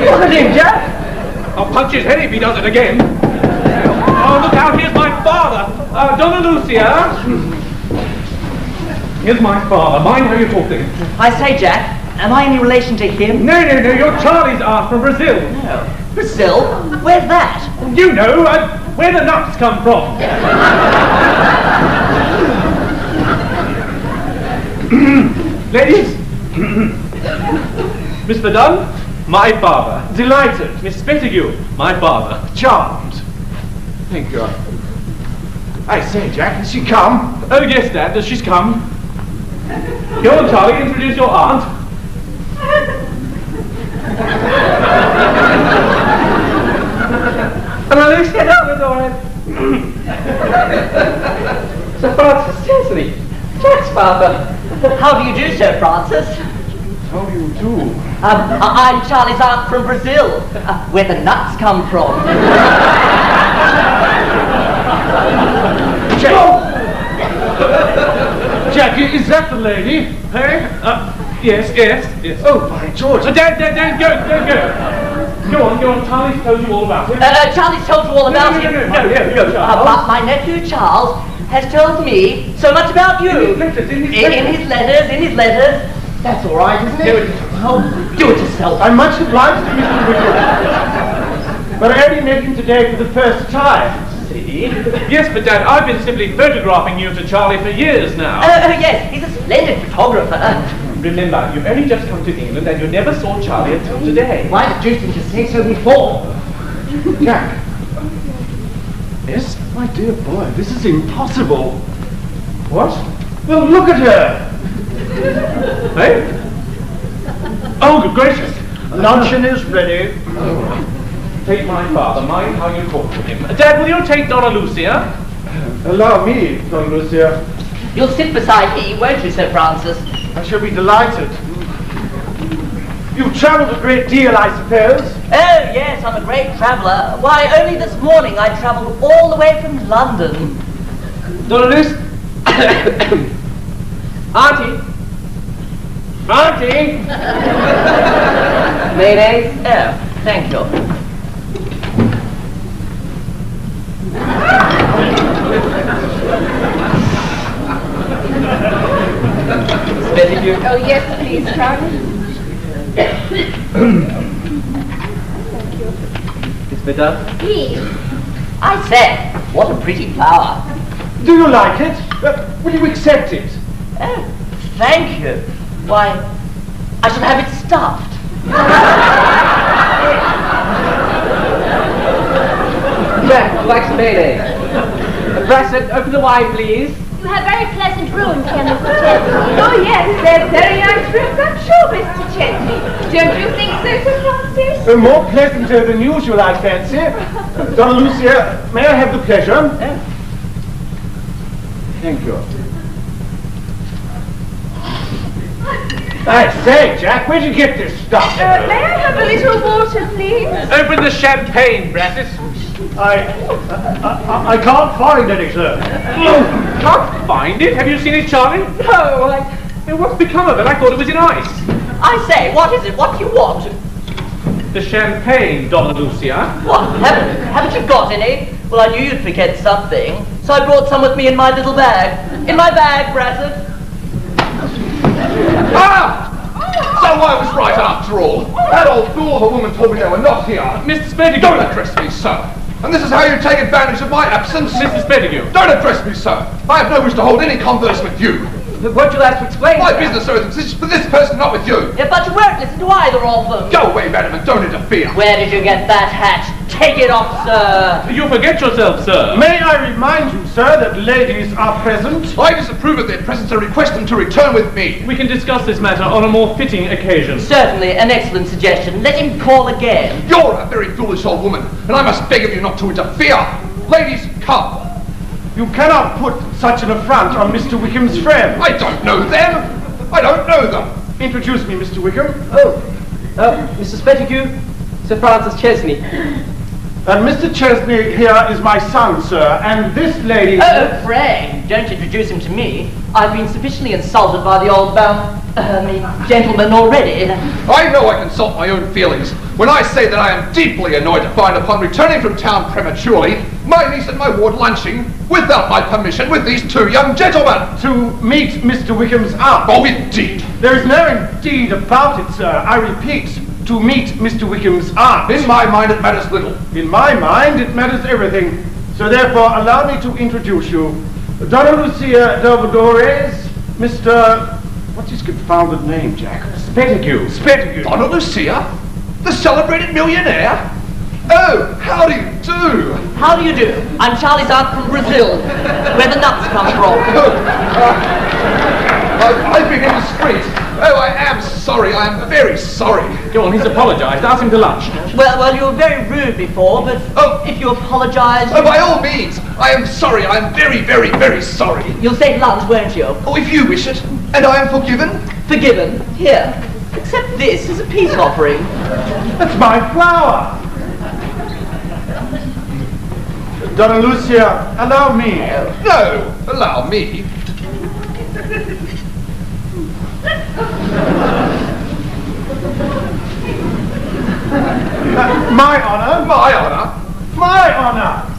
Look at him, Jack. I'll punch his head if he does it again. Oh, look out, here's my father. Donna Lucia. Here's my father. Mind how you're talking. I say, Jack, am I any relation to him? No, you're Charlie's aunt from Brazil. No. Brazil? Where's that? You know, where the nuts come from. Ladies, Mr. Dunn, my father. Delighted. Miss Spettigue, my father. Charmed. Thank you. I say, Jack, has she come? Oh, yes, Dad, she's come. Go on, Charlie, introduce your aunt. Alicia, Sir Francis Chesney, Jack's father. How do you do, Sir Francis? How do you do? I'm Charlie's aunt from Brazil, where the nuts come from. Jack, is that the lady? Hey? Yes. Oh, by George. Dad, go. Go on, Charlie's told you all about it. Charlie's told you all about him? No. My nephew Charles has told me so much about you. In his letters. In his letters. That's all right, isn't it? Oh, do it yourself. I'm much obliged to Mr. Whittle. But I only met him today for the first time. See? Yes, but Dad, I've been simply photographing you to Charlie for years now. Yes, he's a splendid photographer. Remember, you've only just come to England and you never saw Charlie until today. Why the deuce didn't you say so before? Jack. Yes, my dear boy, this is impossible. What? Well, look at her. Hey? Oh, good gracious. Luncheon is ready. Take my father. Mind how you talk to him. Dad, will you take Donna Lucia? Allow me, Don Lucia. You'll sit beside me, won't you, Sir Francis? I shall be delighted. You've travelled a great deal, I suppose? Oh, yes, I'm a great traveller. Why, only this morning I travelled all the way from London. Donna Lucia? Auntie? Auntie? Mayonnaise? Oh, thank you. Spitting Oh, yes, please, Charley. It's better. Please. I say, what a pretty flower. Do you like it? Will you accept it? Oh, thank you. Why, I shall have it stuffed. Jack, would you like some mayonnaise? Brassett, open the wine, please. You have very pleasant rooms here, Mr. Chesney. Oh, yes, they're very nice rooms, I'm sure, Mr. Chesney. Don't you think so, Sir Francis? More pleasanter than usual, I fancy. Donna Lucia, may I have the pleasure? Thank you. I say, Jack, where'd you get this stuff? May I have a little water, please? Open the champagne, Brassis. I can't find any, sir. Can't find it? Have you seen it, Charlie? No, What's become of it? I thought it was in ice. I say, what is it? What do you want? The champagne, Donna Lucia. What? Haven't you got any? Well, I knew you'd forget something, so I brought some with me in my little bag. In my bag, Brassett. Ah! So I was right after all. That old fool of a woman told me they were not here. Mr. Spedigue. Don't address me, sir. And this is how you take advantage of my absence? Mr. Spedigue. Don't address me, sir. I have no wish to hold any converse with you. What would you like to explain? My business is with this person, not with you. Yeah, but you won't listen to either of them. Go away, madam, and don't interfere. Where did you get that hat? Take it off, sir. You forget yourself, sir. May I remind you, sir, that ladies are present? I disapprove of their presence and request them to return with me. We can discuss this matter on a more fitting occasion. Certainly, an excellent suggestion. Let him call again. You're a very foolish old woman, and I must beg of you not to interfere. Ladies, come. You cannot put such an affront on Mr. Wickham's friend. I don't know them. I don't know them. Introduce me, Mr. Wickham. Mr. Spedigue, Sir Francis Chesney. And Mr. Chesney here is my son, sir, and this lady... Oh, pray, don't introduce him to me. I've been sufficiently insulted by the old gentleman already. I know I consult my own feelings when I say that I am deeply annoyed to find upon returning from town prematurely, my niece and my ward lunching, without my permission, with these two young gentlemen. To meet Mr. Wickham's aunt. Oh, indeed. There is no indeed about it, sir. I repeat, to meet Mr. Wickham's aunt. In my mind, it matters little. In my mind, it matters everything. So therefore, allow me to introduce you. Donna Lucia Delvadores, Mr... What's his confounded name, Jack? Spedigue. Spedigue. Donna Lucia? The celebrated millionaire? Oh, how do you do? How do you do? I'm Charlie's aunt from Brazil, where the nuts come from. I've been in the street. Oh, I am sorry. I am very sorry. Go on, he's apologised. Ask him to lunch. Well, you were very rude before, but if you apologise... Oh, by all means. I am sorry. I am very, very, very sorry. You'll say lunch, won't you? Oh, if you wish it. And I am forgiven? Forgiven. Here. Accept this as a peace offering. That's my flower. Donna Lucia, allow me. No, allow me. My honor. My honor. My honor.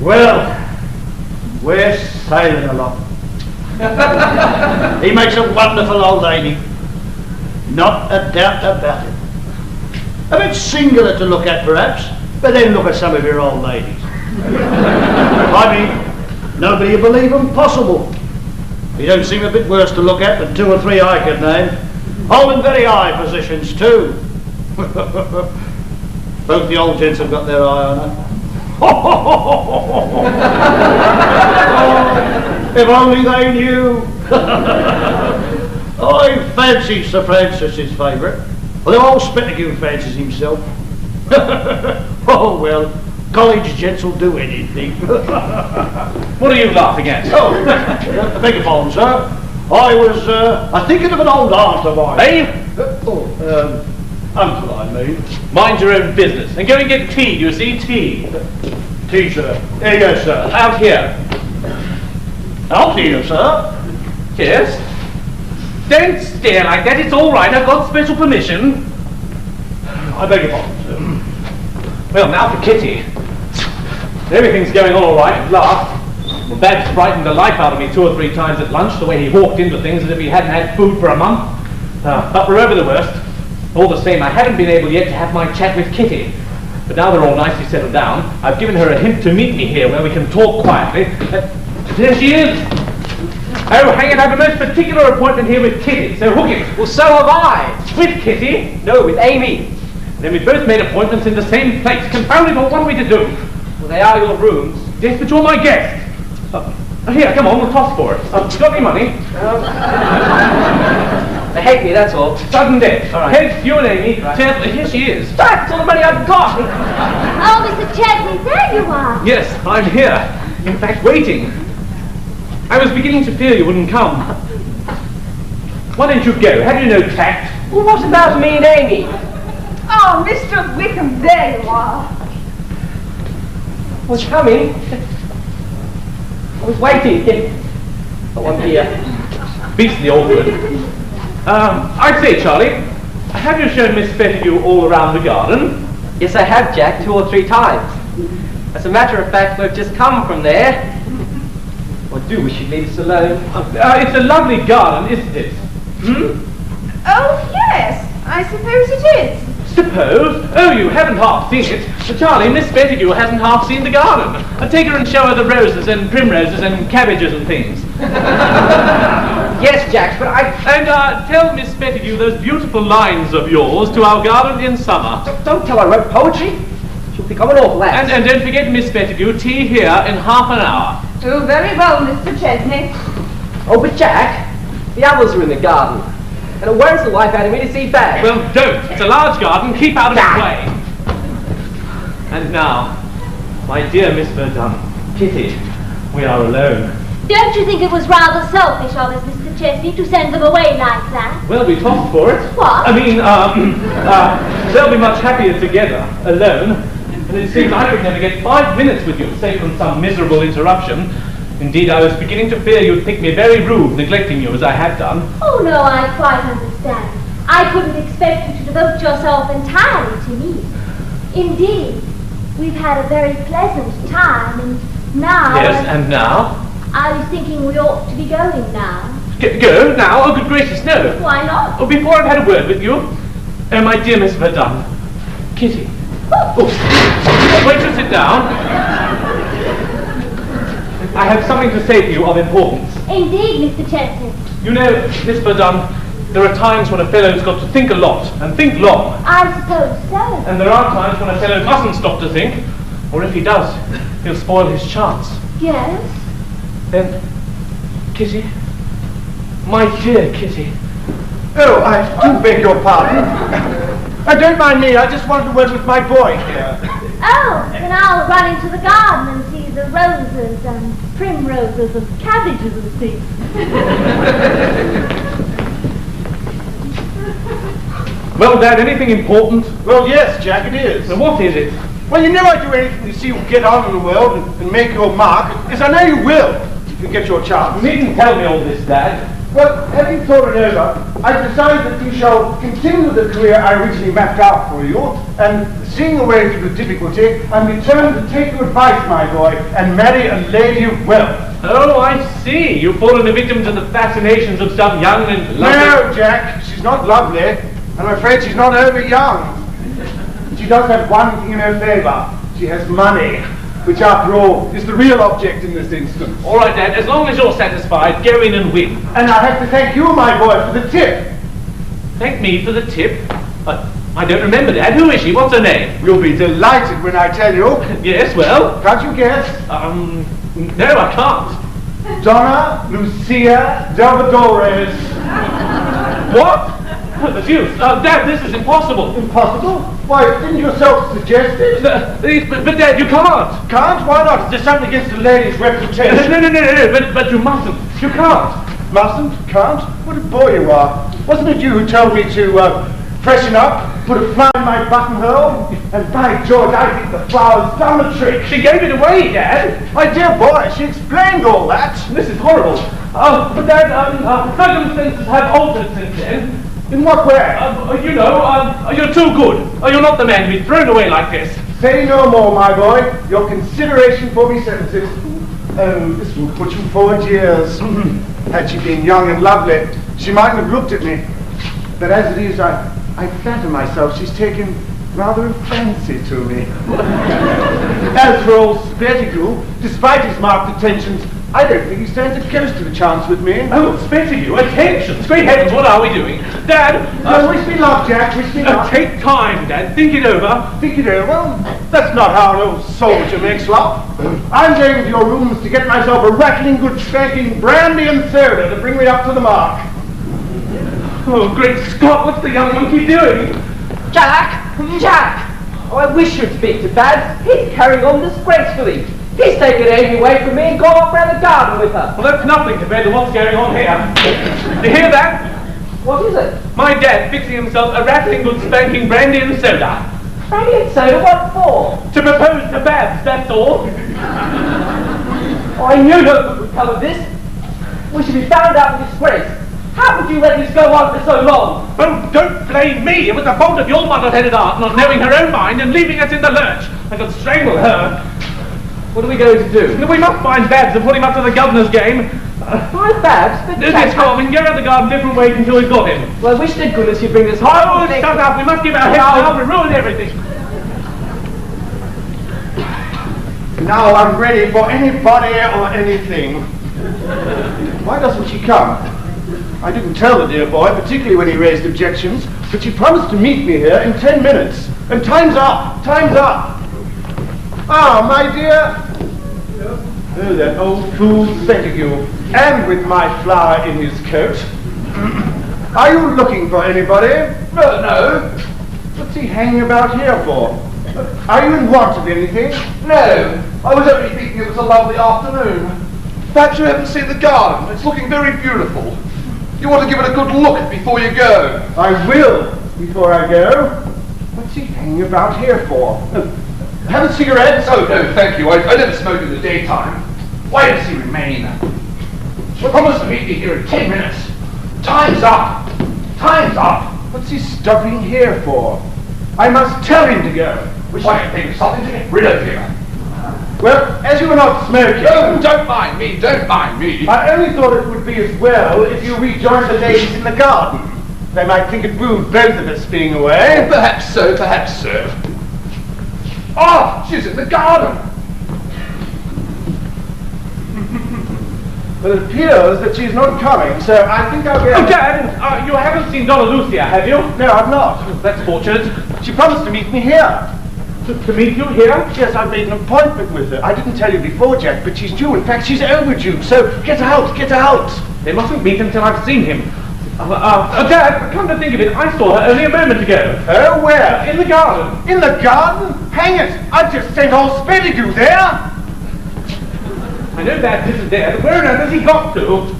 Well, we're sailing along. He makes a wonderful old lady. Not a doubt about it. A bit singular to look at, perhaps, but then look at some of your old ladies. I mean, nobody would believe them possible. He don't seem a bit worse to look at than 2 or 3 I could name. Holding very high positions, too. Both the old gents have got their eye on her. If only they knew. I fancy Sir Francis his favourite. Well, the whole Spittigue fancies himself. Oh, well, college gents will do anything. What are you laughing at? Oh, beg your pardon, sir. I was thinking of an old aunt of mine. Hey? Uncle, I mean. Mind your own business. And go and get tea, you see, tea. Tea, sir. Here you go, sir. Out here. Out here, sir. Yes? Don't stare like that, it's all right, I've got special permission. I beg your pardon, sir. Well, now for Kitty. Everything's going on all right at last. Well, Babs frightened the life out of me 2 or 3 times at lunch, the way he walked into things as if he hadn't had food for a month. But we're over the worst. All the same, I haven't been able yet to have my chat with Kitty. But now they're all nicely settled down, I've given her a hint to meet me here where we can talk quietly. There she is! Oh, hang it, I have a most particular appointment here with Kitty, so hook it. Well, so have I. With Kitty? No, with Amy. Then we both made appointments in the same place. Confound it all, what are we to do? Well, they are your rooms. Yes, but you're my guest. Here, come on, we'll toss for it. Got any money? They hate me, that's all. Sudden death. All right. Heads, you and Amy. Right. Tails, here she is. That's all the money I've got. Oh, Mr. Chesney, there you are. Yes, I'm here. In fact, waiting. I was beginning to fear you wouldn't come. Why don't you go? Have you no tact? Well, what about me and Amy? Oh, Mr. Wickham, there you are. I was coming. I was waiting. Oh, I'm here. Beastly awkward. I'd say, Charlie, have you shown Miss Pettigrew all around the garden? Yes, I have, Jack, 2 or 3 times. As a matter of fact, we've just come from there. I do wish you'd leave us alone. It's a lovely garden, isn't it? Hmm? Oh, yes, I suppose it is. Suppose? Oh, you haven't half seen it. Charlie, Miss Pettigrew hasn't half seen the garden. Take her and show her the roses and primroses and cabbages and things. Yes, Jack, but And tell Miss Pettigrew those beautiful lines of yours to our garden in summer. Don't tell her I wrote poetry. She'll think I'm an awful ass. And don't forget, Miss Pettigrew, tea here in half an hour. Oh, very well, Mr. Chesney. Oh, but Jack, the apples are in the garden. And it wears the life out of me to see back. Well, don't. It's a large garden. Keep out of the way. And now, my dear Miss Verdun, Kitty, we are alone. Don't you think it was rather selfish of us, Mr. Chesney, to send them away like that? Well, we tossed for it. What? I mean, they'll be much happier together, alone. And it seems I could never get 5 minutes with you, save from some miserable interruption. Indeed, I was beginning to fear you'd think me very rude, neglecting you as I had done. Oh, no, I quite understand. I couldn't expect you to devote yourself entirely to me. Indeed, we've had a very pleasant time, and now... Yes, and now? I was thinking we ought to be going now. Go now? Oh, good gracious, no. Why not? Oh, before I've had a word with you. Oh, my dear Miss Verdun. Kitty. Oh, wait to sit down. I have something to say to you of importance. Indeed, Mr. Chesney. You know, Miss Verdun, there are times when a fellow's got to think a lot, and think long. I suppose so. And there are times when a fellow mustn't stop to think, or if he does, he'll spoil his chance. Yes? Then, Kitty, my dear Kitty. oh, I do beg your pardon. Don't mind me, I just wanted to word with my boy here. Oh, then I'll run into the garden and see the roses and primroses and cabbages and things. Well, Dad, anything important? Well, yes, Jack, it is. Now, what is it? Well, you know I do anything to see you get on in the world and make your mark, as I know you will, if you get your chance. You needn't tell me all this, Dad. Well, having thought it over, I've decided that you shall continue the career I originally mapped out for you, and seeing a way through the difficulty, I'm determined to take your advice, my boy, and marry a lady of wealth. Oh, I see. You've fallen a victim to the fascinations of some young and lovely... No, Jack, she's not lovely, and I'm afraid she's not over young. She does have one thing in her favour. She has money, which after all is the real object in this instance. All right, Dad, as long as you're satisfied, go in and win. And I have to thank you, my boy, for the tip. Thank me for the tip? I don't remember, Dad. Who is she? What's her name? You'll be delighted when I tell you. Yes, well? Can't you guess? No, I can't. Donna Lucia Delvadores. What? The deuce. Dad, this is impossible. Impossible? Why, didn't you yourself suggest it? But Dad, you can't. Can't? Why not? There's something against the lady's reputation. No, but you mustn't. You can't. Mustn't? Can't? What a boy you are. Wasn't it you who told me to freshen up, put a flower in my buttonhole? And by George, I think the flower's done the trick. She gave it away, Dad. My dear boy, she explained all that. This is horrible. But Dad, circumstances have altered since then. In what way? You're too good. You're not the man to be thrown away like this. Say no more, my boy. Your consideration for me sentences. Oh, this will put you forward years. Had she been young and lovely, she mightn't have looked at me. But as it is, I flatter myself she's taken rather a fancy to me. As for old Spettigue, despite his marked attentions, I don't think he stands a ghost of a chance with me. Oh, Spettigue, attention! Great heavens, what are we doing? Dad! Wish me luck, Jack, wish me luck. Take time, Dad. Think it over. Think it over? That's not how an old soldier makes love. I'm going to your rooms to get myself a rattling good spanking brandy and soda to bring me up to the mark. Oh, great Scott, what's the young monkey doing? Jack! Jack! Oh, I wish you'd speak to Babs. He's carrying on disgracefully. He's taken Amy away from me and gone off round the garden with her. Well, that's nothing compared to what's going on here. You hear that? What is it? My dad fixing himself a rattling good spanking brandy and soda. Brandy and soda? What for? To propose to Babs, that's all. Oh, I knew no good would come of this. We should be found out in disgrace. How could you let this go on for so long? Oh, don't blame me. It was the fault of your muddle-headed aunt not knowing her own mind and leaving us in the lurch. I could strangle her. What are we going to do? We must find Babs and put him up to the governor's game. Find Babs? But This Scott, we can go around the garden different ways until we've got him. Well, I wish to goodness you'd bring this Oh, horrible thing. shut up. We must give our heads now. We ruin everything. Now I'm ready for anybody or anything. Why doesn't she come? I didn't tell the dear boy, particularly when he raised objections, but she promised to meet me here in 10 minutes. And time's up! Time's up! Ah, my dear. Oh, that old fool Spettigue. And with my flower in his coat. Are you looking for anybody? No. What's he hanging about here for? Are you in want of anything? No. I was only thinking it was a lovely afternoon. Perhaps you haven't seen the garden. It's looking very beautiful. You want to give it a good look before you go. I will, before I go. What's he hanging about here for? Have a cigarette? Oh, no, thank you. I never smoke in the daytime. Why does he remain? Promise to meet me here in 10 minutes. Time's up. Time's up. What's he stopping here for? I must tell him to go. Wish I could think of something to get rid of him. Well, as you are not smoking... Oh, don't mind me, don't mind me. I only thought it would be as well if you rejoined the ladies in the garden. They might think it rude both of us being away. Perhaps so, perhaps so. Ah, she's in the garden. But it appears that she's not coming, so I think I'll get... Oh, Dad, you haven't seen Donna Lucia, have you? No, I've not. That's fortunate. She promised to meet me here. To meet you here? Yes, I've made an appointment with her. I didn't tell you before, Jack, but she's due. In fact, she's overdue. So get out, get out. They mustn't meet until I've seen him. Dad, come to think of it, I saw her only a moment ago. Oh, where? In the garden. In the garden? Hang it! I've just sent old Spettigue there. I know Dad isn't there, but where on earth has he got to?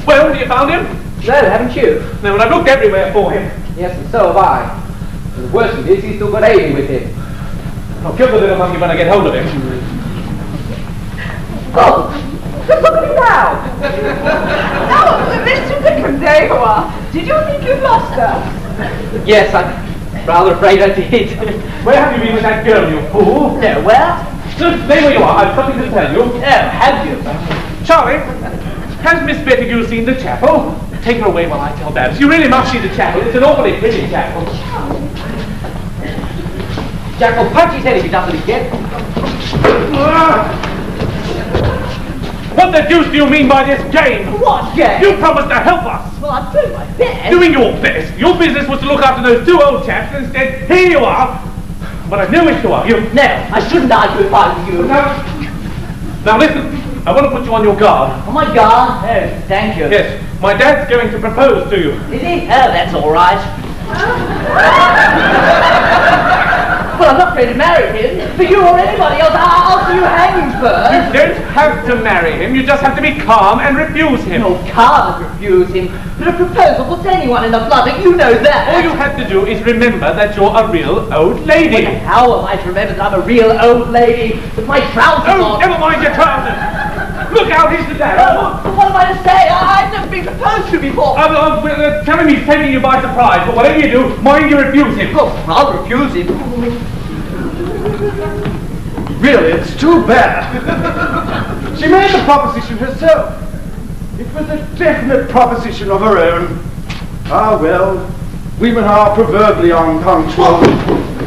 Well, have you found him? No, haven't you? No, and I've looked everywhere for him. Yes, and so have I. And the worst of it is he's still got Amy with him. I'll kill the little monkey when I get hold of him. Oh, Just look at him now. Oh, Mr. Wickham, there you are. Did you think you'd lost us? Yes, I'm rather afraid I did. Where have you been with that girl, you fool? Nowhere. So stay where you are. I've something to tell you. Oh, have you? Charlie, has Miss Bettigue seen the chapel? Take her away while I tell Babs. You really must see the chapel. It's an awfully pretty chapel. Jack will punch his head if he doesn't get. What the deuce do you mean by this game? What game? You promised to help us. Well, I'm doing my best. Doing your best. Your business was to look after those two old chaps, and instead, here you are. But I've no wish to argue. No, I shouldn't argue if I were you. Now listen, I want to put you on your guard. Oh my God. Oh, thank you. Yes, my dad's going to propose to you. Is he? Oh, that's all right. Well, I'm not ready to marry him. For you or anybody else, I'll see you hanged first. You don't have to marry him, you just have to be calm and refuse him. No, can't refuse him. But a proposal puts anyone in a flutter, you know that. All you have to do is remember that you're a real old lady. Well, how am I to remember that I'm a real old lady with my trousers Oh, on? never mind your trousers. Look out, here's the dad. What am I to say? I've never been proposed to before. Tell him he's taking you by surprise, but whatever you do, mind you refuse him. Oh, I'll refuse him. Really, it's too bad. She made the proposition herself. It was a definite proposition of her own. Ah, well, women are proverbially unpunctual.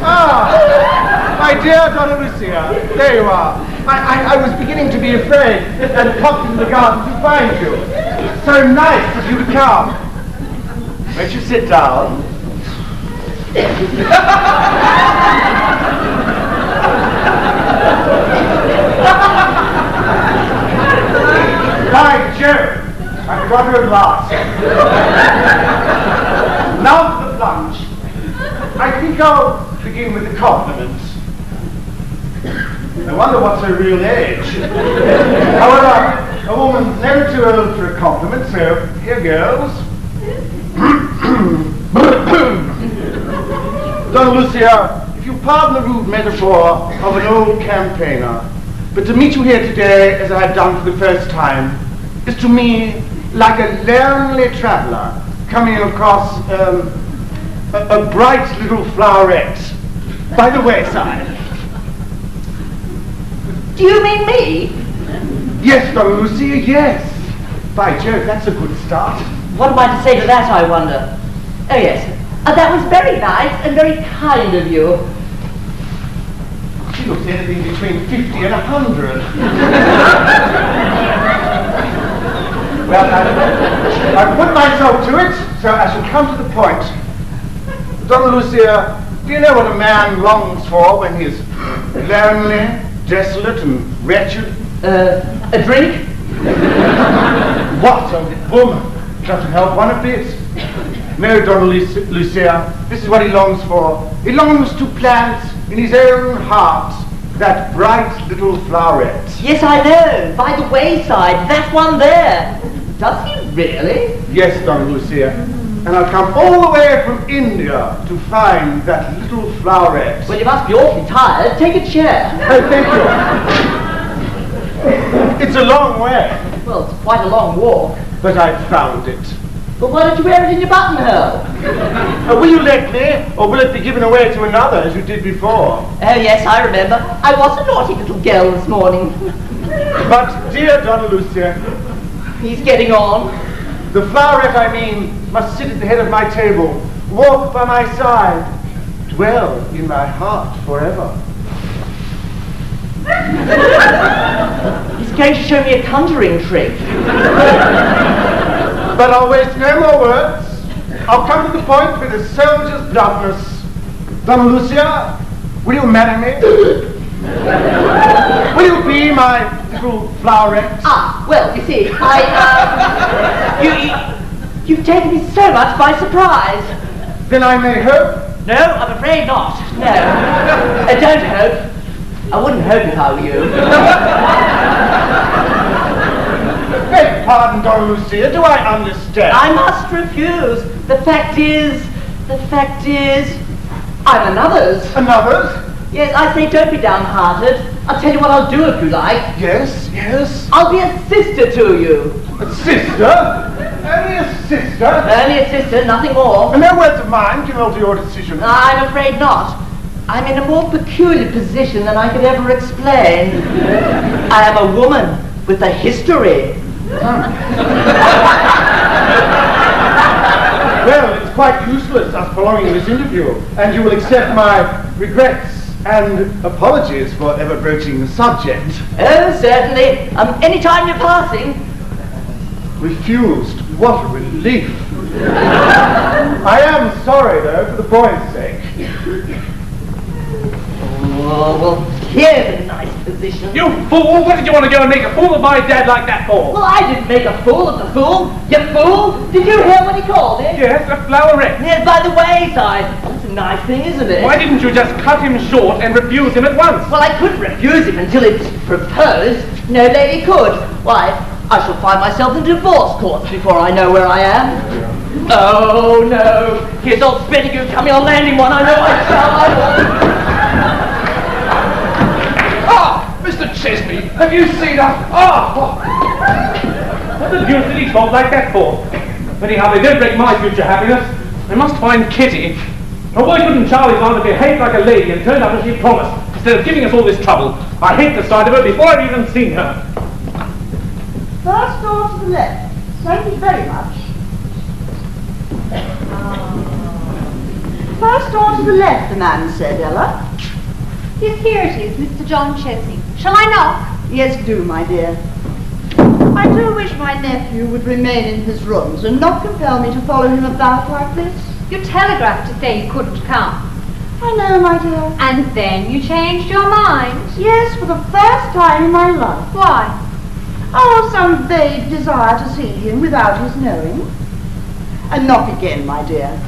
Ah, my dear Donna Lucia, there you are. I was beginning to be afraid and popped into the garden to find you. So nice of you to come. Won't you sit down? By Jove, I've got her at last. Now for the plunge. I think I'll begin with the compliments. I wonder what's her real age. However, a woman's never too old for a compliment, so here goes. Donna Lucia, if you pardon the rude metaphor of an old campaigner, but to meet you here today, as I have done for the first time, is to me like a lonely traveller coming across a bright little floweret by the wayside. Do you mean me? Yes, Donna Lucia, yes. By Jove, that's a good start. What am I to say to that, I wonder? Oh, yes. That was very nice and very kind of you. She looks anything between 50 and 100. Well, I've put myself to it, so I shall come to the point. Donna Lucia, do you know what a man longs for when he's lonely, desolate, and wretched? A drink? What a woman! Doesn't help one a bit. No, Donna Lucia, this is what he longs for. He longs to plant in his own heart that bright little floweret. Yes, I know. By the wayside, that one there. Does he really? Yes, Donna Lucia. And I've come all the way from India to find that little floweret. Well, you must be awfully tired. Take a chair. Oh, thank you. It's a long way. Well, it's quite a long walk. But I've found it. But why don't you wear it in your buttonhole? Will you let me, or will it be given away to another, as you did before? Oh, yes, I remember. I was a naughty little girl this morning. But, dear Donna Lucia, He's getting on. the floweret, I mean, must sit at the head of my table, walk by my side, dwell in my heart forever. He's going to show me a conjuring trick. But I'll waste no more words. I'll come to the point with a soldier's bluntness. Donna Lucia, will you marry me? Will you be my little floweret? Ah, well, you see, you've taken me so much by surprise. Then I may hope. No, I'm afraid not. No. Don't hope. I wouldn't hope if I were you. Beg pardon, Donna Lucia, do I understand? I must refuse. The fact is, I'm another's. Another's? Yes, I say don't be downhearted. I'll tell you what I'll do if you like. Yes, yes. I'll be a sister to you. A sister? Only a sister? Only a sister, nothing more. And no words of mine can alter your decision. I'm afraid not. I'm in a more peculiar position than I could ever explain. I am a woman with a history. Well, it's quite useless us prolonging this interview, and you will accept my regrets and apologies for ever broaching the subject. Oh, certainly. Any time you're passing. Refused. What a relief. I am sorry, though, for the boy's sake. Oh, well, here's a nice position. You fool! What did you want to go and make a fool of my dad like that for? Well, I didn't make a fool of the fool. You fool! Did you hear what he called it? Yes, a flowerette. Yes, by the wayside. That's a nice thing, isn't it? Why didn't you just cut him short and refuse him at once? Well, I couldn't refuse him until it's proposed. No lady could. Why, I shall find myself in divorce courts before I know where I am. Oh, no. Here's old Spittigood coming on landing one. I know I shall. Mr. Chesney, have you seen her? What the deuce did he talk like that for? Anyhow, they don't break my future happiness. They must find Kitty. Now, why couldn't Charley learn to behave like a lady and turn up as she promised, instead of giving us all this trouble? I hate the sight of her before I've even seen her. First door to the left. Thank you very much. First door to the left, the man said, Ella. Yes, here it is, Mr. John Chesney. Shall I knock? Yes, do, my dear. I do wish my nephew would remain in his rooms and not compel me to follow him about like this. You telegraphed to say you couldn't come. I know, my dear. And then you changed your mind. Yes, for the first time in my life. Why? Oh, some vague desire to see him without his knowing. And knock again, my dear.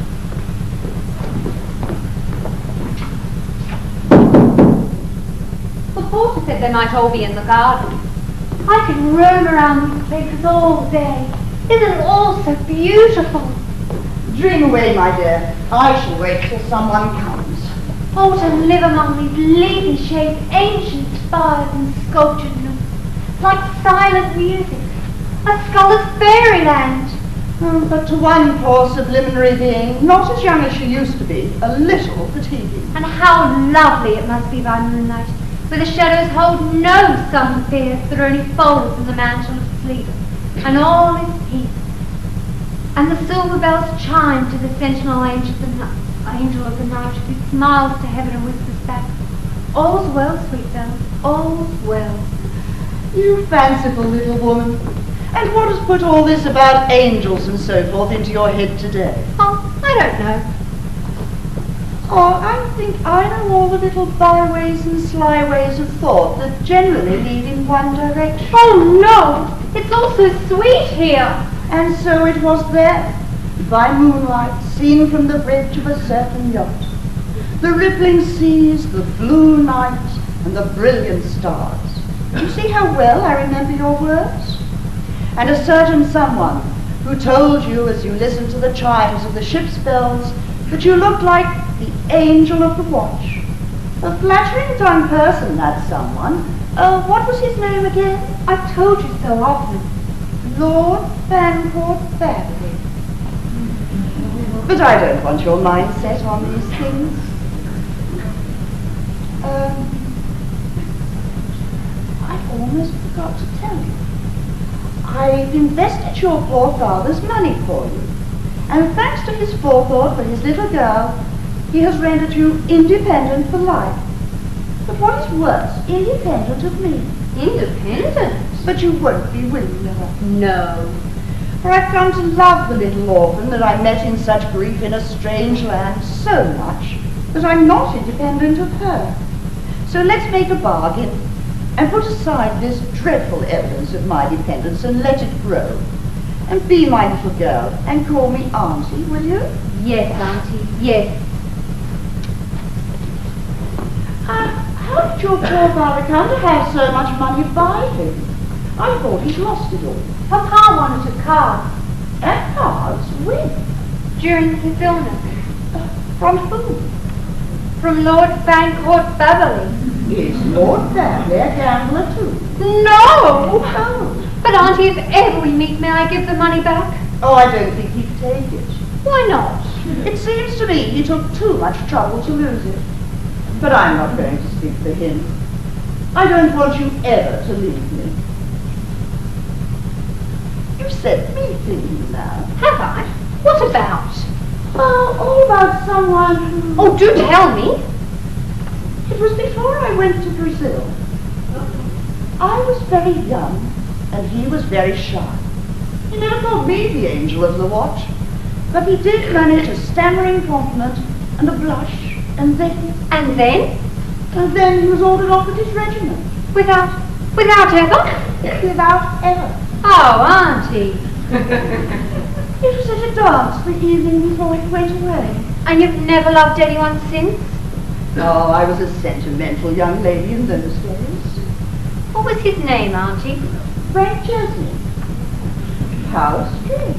The porter said they might all be in the garden. I could roam around these places all day. Isn't it all so beautiful? Dream away, my dear. I shall wait till someone comes. Oh, to live among these leafy-shaped ancient spires and sculptured nooks, like silent music, a scholar's fairyland. But to one poor sublunary being, not as young as she used to be, a little fatiguing. And how lovely it must be by moonlight, where the shadows hold no sun fears, but only folds in the mantle of sleep, and all is peace. And the silver bells chime to the sentinel angel of the night, who smiles to heaven and whispers back, "All's well, sweet bells, all's well." You fanciful little woman. And what has put all this about angels and so forth into your head today? Oh, I don't know. Oh, I think I know all the little byways and slyways of thought that generally lead in one direction. Oh no, it's all so sweet here. And so it was there, by moonlight, seen from the bridge of a certain yacht. The rippling seas, the blue night, and the brilliant stars. You see how well I remember your words? And a certain someone who told you as you listened to the chimes of the ship's bells that you looked like the angel of the watch. A flattering young person, that someone. What was his name again? I've told you so often. Lord Fancourt Battery. But I don't want your mind set on these things. I almost forgot to tell you. I've invested your poor father's money for you. And thanks to his forethought for his little girl, he has rendered you independent for life. But what is worse, independent of me. Independent? But you won't be, will you, Ella? No. For I've come to love the little orphan that I met in such grief in a strange land so much that I'm not independent of her. So let's make a bargain and put aside this dreadful evidence of my dependence and let it grow. And be my little girl and call me Auntie, will you? Yes, Auntie, yes. How did your poor father come to have so much money by him? I thought he'd lost it all. Papa wanted a car. And cards? When? During his illness. From whom? From Lord Fancourt Beverley. Is Lord Beverley a gambler too? No! Oh. But Auntie, if ever we meet, may I give the money back? Oh, I don't think he'd take it. Why not? It seems to me he took too much trouble to lose it. But I'm not going to speak for him. I don't want you ever to leave me. You've sent me things now. Have I? What about? Oh, all about someone who... Oh, do tell me. It was before I went to Brazil. I was very young, and he was very shy. He never called me the angel of the watch, but he did manage a stammering compliment and a blush, and then... And then? And then he was ordered off with his regiment. Without ever? Without ever. Oh, Auntie. It was at a dance the evening before he went away. And you've never loved anyone since? Oh, I was a sentimental young lady in those days. What was his name, Auntie? Frank Chesney. How strange.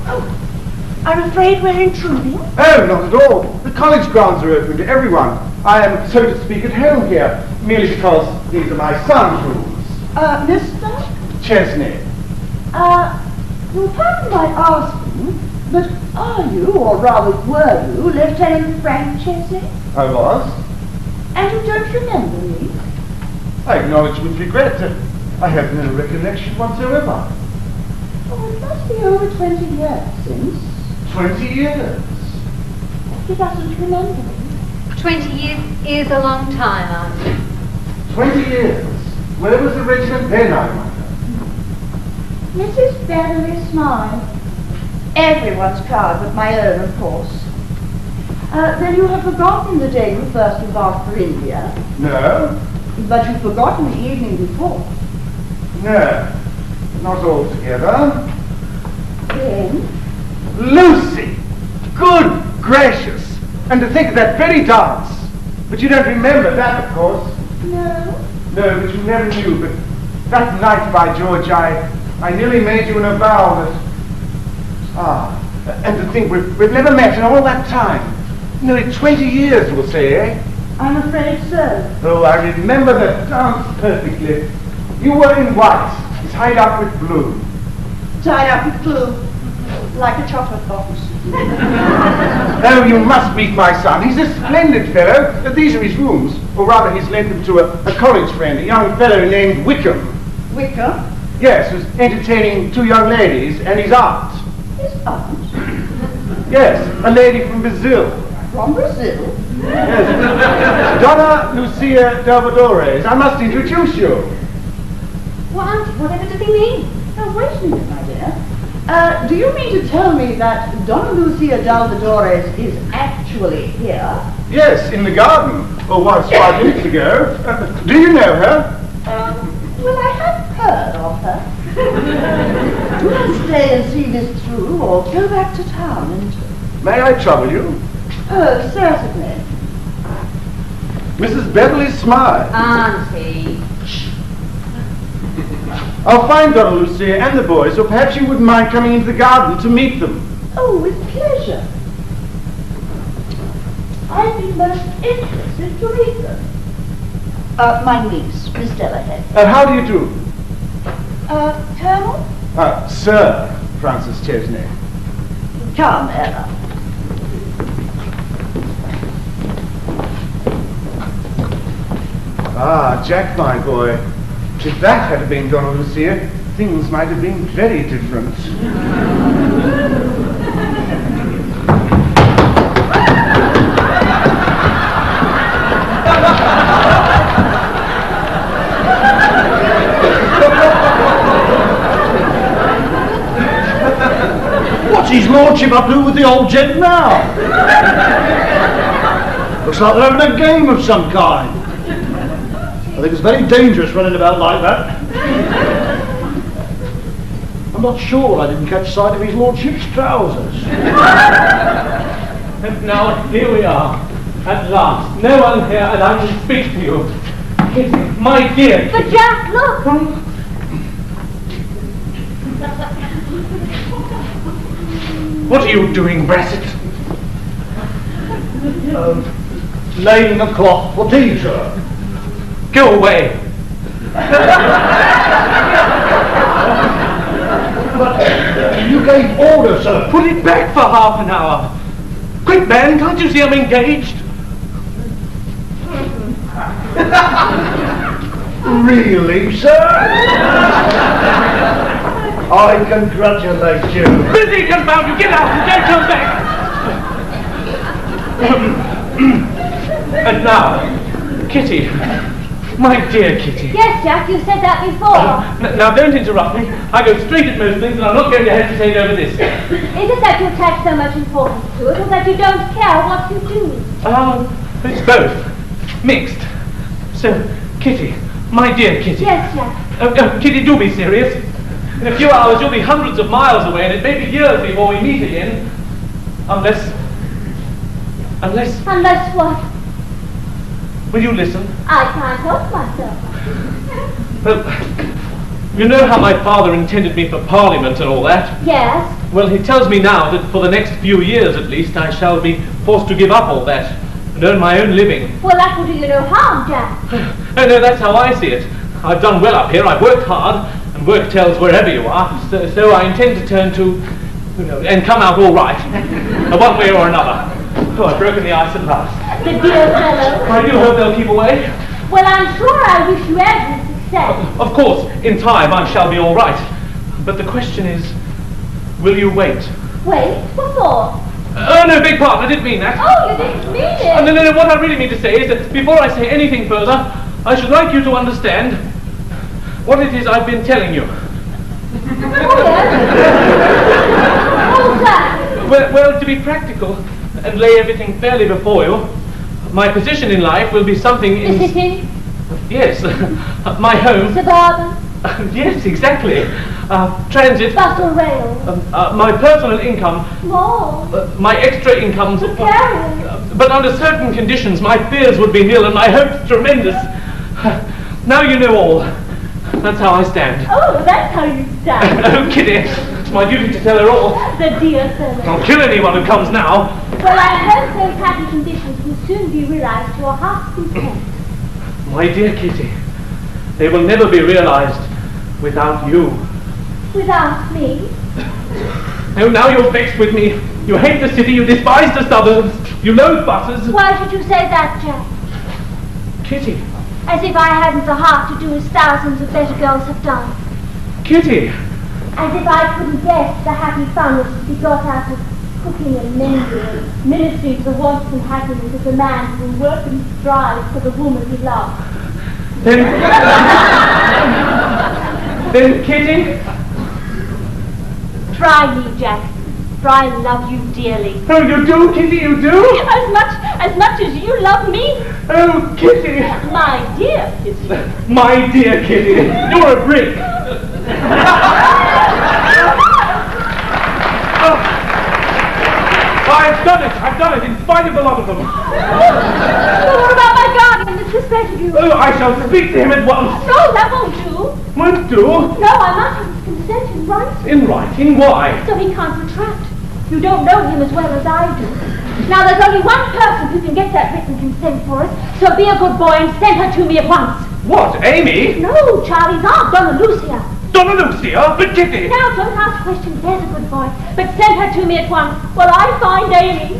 Oh, I'm afraid we're intruding. Oh, not at all. The college grounds are open to everyone. I am, so to speak, at home here, merely because these are my son's rooms. Mr.? Chesney. You'll pardon my asking, but are you, or rather were you, Lieutenant Frank Chesney? I was. And you don't remember me? I acknowledge with regret that I have no recollection whatsoever. Oh, it must be over 20 years since. 20 years. He doesn't remember me. 20 years is a long time, Auntie. 20 years. Where was the regiment then, I wonder? Mrs. Beverley smiled. Everyone's proud but my own, of course. Then you have forgotten the day you first embarked for India. No. But you've forgotten the evening before. No. Not altogether. Then? Lucy! Good gracious! And to think of that very dance! But you don't remember that, of course. No. No, but you never knew. But that night, by George, I nearly made you an avowal that... and to think we've never met in all that time. Nearly 20 years, we'll say, eh? I'm afraid so. Oh, I remember that dance perfectly. You were in white, tied up with blue. Tied up with glue, like a chocolate box. Oh, you must meet my son. He's a splendid fellow. These are his rooms. Or rather, he's lent them to a college friend, a young fellow named Wickham. Wickham? Yes, who's entertaining two young ladies and his aunt. His aunt? Yes, a lady from Brazil. From Brazil? Yes. Donna Lucia Delvadores. I must introduce you. Well, Auntie, whatever does he mean? Now, wait a minute, my dear. Do you mean to tell me that Donna Lucia Delvadores is actually here? Yes, in the garden. Oh, once 5 minutes ago. Do you know her? Well, I have heard of her. Do I stay and see this through, or go back to town and... May I trouble you? Oh, certainly. Mrs. Beverley Smythe. Auntie. I'll find Donna Lucia and the boys, or perhaps you wouldn't mind coming into the garden to meet them. Oh, with pleasure. I'd be most interested to meet them. My niece, Miss Delahaye. How do you do? Colonel? Sir Francis Chesney. Come, Ella. Ah, Jack, my boy. If that had been Donna Lucia, things might have been very different. What's his lordship up to with the old gent now? Looks like they're having a game of some kind. I think it's very dangerous running about like that. I'm not sure I didn't catch sight of his lordship's trousers. And now here we are, at last. No one here, and I will speak to you. Kitty, my dear. But Jack, look! What are you doing, Brassett? Laying the cloth for tea, sir. Go away. But you gave order, sir. Put it back for half an hour. Quick, man, can't you see I'm engaged? Really, sir? I congratulate you. Busy, confound you! Get out and don't come back! And now, Kitty. My dear Kitty. Yes, Jack, you said that before. Now don't interrupt me. I go straight at most things and I'm not going to hesitate over this. Is it that you attach so much importance to it, or that you don't care what you do? It's both. Mixed. So, Kitty. My dear Kitty. Yes, Jack. Kitty, do be serious. In a few hours you'll be hundreds of miles away and it may be years before we meet again. Unless... Unless what? Will you listen? I can't help myself. Well, you know how my father intended me for Parliament and all that? Yes. Well, he tells me now that for the next few years at least I shall be forced to give up all that and earn my own living. Well, that will do you no harm, Jack. Oh no, that's how I see it. I've done well up here, I've worked hard, and work tells wherever you are, so I intend to turn to, and come out all right, one way or another. Oh, I've broken the ice at last. The dear fellow. I do hope they'll keep away. Well, I'm sure I wish you every success. Of course, in time I shall be all right. But the question is, will you wait? Wait? What for? Oh, no, big pardon, I didn't mean that. Oh, you didn't mean it. No, what I really mean to say is that before I say anything further, I should like you to understand what it is I've been telling you. Oh, yes? What's that? Well, to be practical and lay everything fairly before you, my position in life will be something in... The city? Yes, my home... Suburban? Yes, exactly. Transit... Bus or rail? My personal income... More? My extra incomes... Precarious? But under certain conditions, my fears would be nil and my hopes tremendous. Now you know all. That's how I stand. Oh, that's how you stand. Oh, Kitty, it's my duty to tell her all. The dear fellow. I'll kill anyone who comes now. Well, I hope those happy conditions will soon be realized to your heart's content. My dear Kitty, they will never be realized without you. Without me? Oh, now you're vexed with me. You hate the city, you despise the suburbs, you loathe buses. Why should you say that, Jack? Kitty. As if I hadn't the heart to do as thousands of better girls have done. Kitty. As if I couldn't guess the happy fun that to be got out of cooking and mending and ministering to the wants and happiness of the man who will work and strive for the woman he loves. Then Kitty? Try me, Jack. For I love you dearly. Oh, you do, Kitty, you do? As much as you love me. Oh, Kitty. My dear Kitty. My dear Kitty, you're a brick. I've done it, in spite of the lot of them. Well, what about my guardian, Mr. Pettigrew? Oh, I shall speak to him at once. No, that won't do. Won't do? No, I must have his consent in writing. In writing? Why? So he can't retract. You don't know him as well as I do. Now, there's only one person who can get that written consent for us, so be a good boy and send her to me at once. What, Amy? No, Charlie's aunt, Donna Lucia. Donna Lucia? But Kitty! Now, don't ask questions, there's a good boy, but send her to me at once while I find Amy.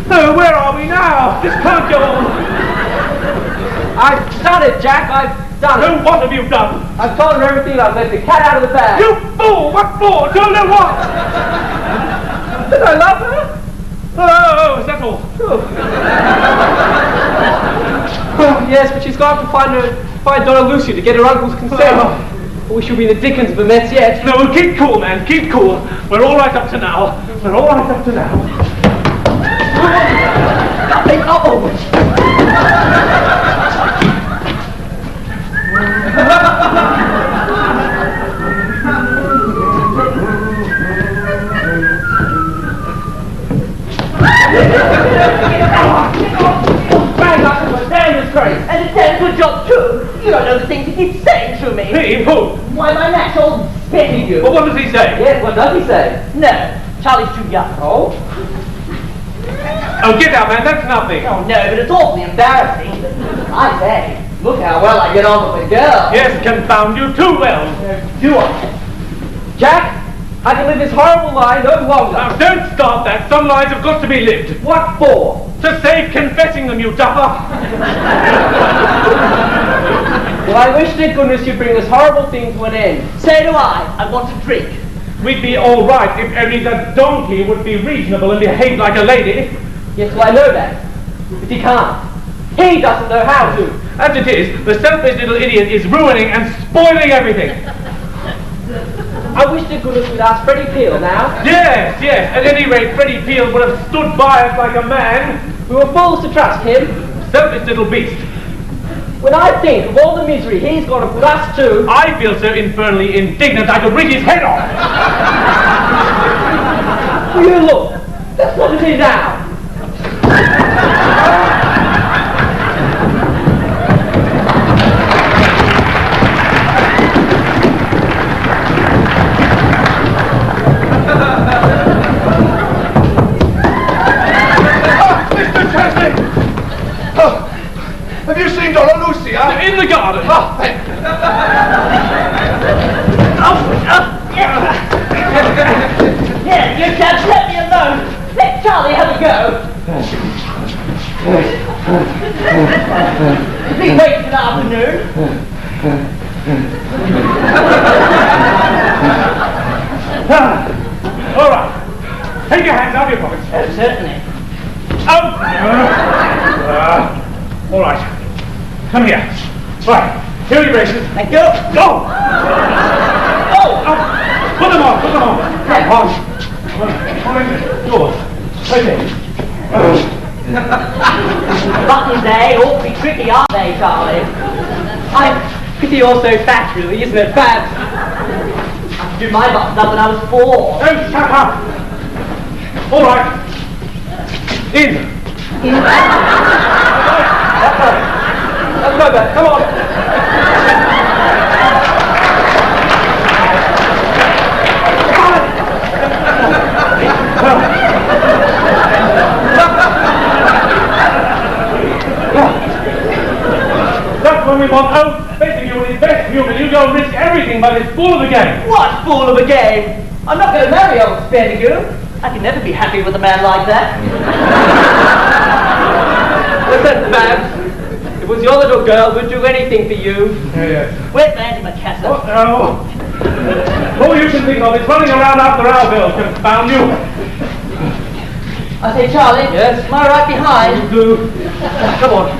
Oh, where are we now? This can't go on. I've done it, Jack, I've done it. Oh, what have you done? I've told her everything. I've let the cat out of the bag. You fool! What for? Told her what? Did I love her? Oh, is that all? Oh, yes, but she's got to find Donna Lucia to get her uncle's consent. We shall be the dickens of a mess yet. No, keep cool, man, keep cool. We're all right up to now. We're all right up to now. And it's a good job too. You don't know the things he keeps saying to me. Me? Who? Why, my natural Pettigrew. Well, what does he say? Yes, what does he say? No, Charlie's too young. Oh? Oh, get out, man, that's nothing. Oh, no, but it's awfully embarrassing. I say, look how well I get on with the girl. Yes, confound you, too well. Do I? Jack, I can live this horrible lie no longer. Now, don't start that. Some lies have got to be lived. What for? To save confessing them, you duffer. Well, I wish to goodness you'd bring this horrible thing to an end. So do I. I want to drink. We'd be all right if only the donkey would be reasonable and behave like a lady. Yes, well, I know that. But he can't. He doesn't know how to. As it is, the selfish little idiot is ruining and spoiling everything. I wish to goodness we'd ask Freddie Peel now. Yes, yes. At any rate, Freddie Peel would have stood by us like a man. We were fools to trust him. Selfish little beast. When I think of all the misery he's going to put us to... I feel so infernally indignant I could rip his head off. Will you look? Let's look at it now. Have you seen Donna Lucia? In the garden. Oh, thank you. Here, you chaps, let me alone. Let Charlie have a go. He's been waiting an afternoon. All right. Take your hands out of your pockets. Oh, certainly. All right. Come here. Right. Here are your races. Thank you. Go! Oh! Put them on. Come on. Yours. Right there. Rotten day, awfully tricky, aren't they, Charlie? I pity you're so fat, really, isn't it? Fat. I could do my buttons up when I was 4. Don't shut up. All right. In. Let's go back. Come on. That's when we want out, facing you with his best humour. You go and risk everything by this fool of a game. What fool of a game? I'm not going to marry old Spendigoo. I can never be happy with a man like that. Listen, Babs. If it was your little girl, we'd do anything for you. Yeah. Where's Antimacassar? What? All you can think of is running around after our bills, confound you. I say, Charlie. Yes? Am I right behind? You do. Come on.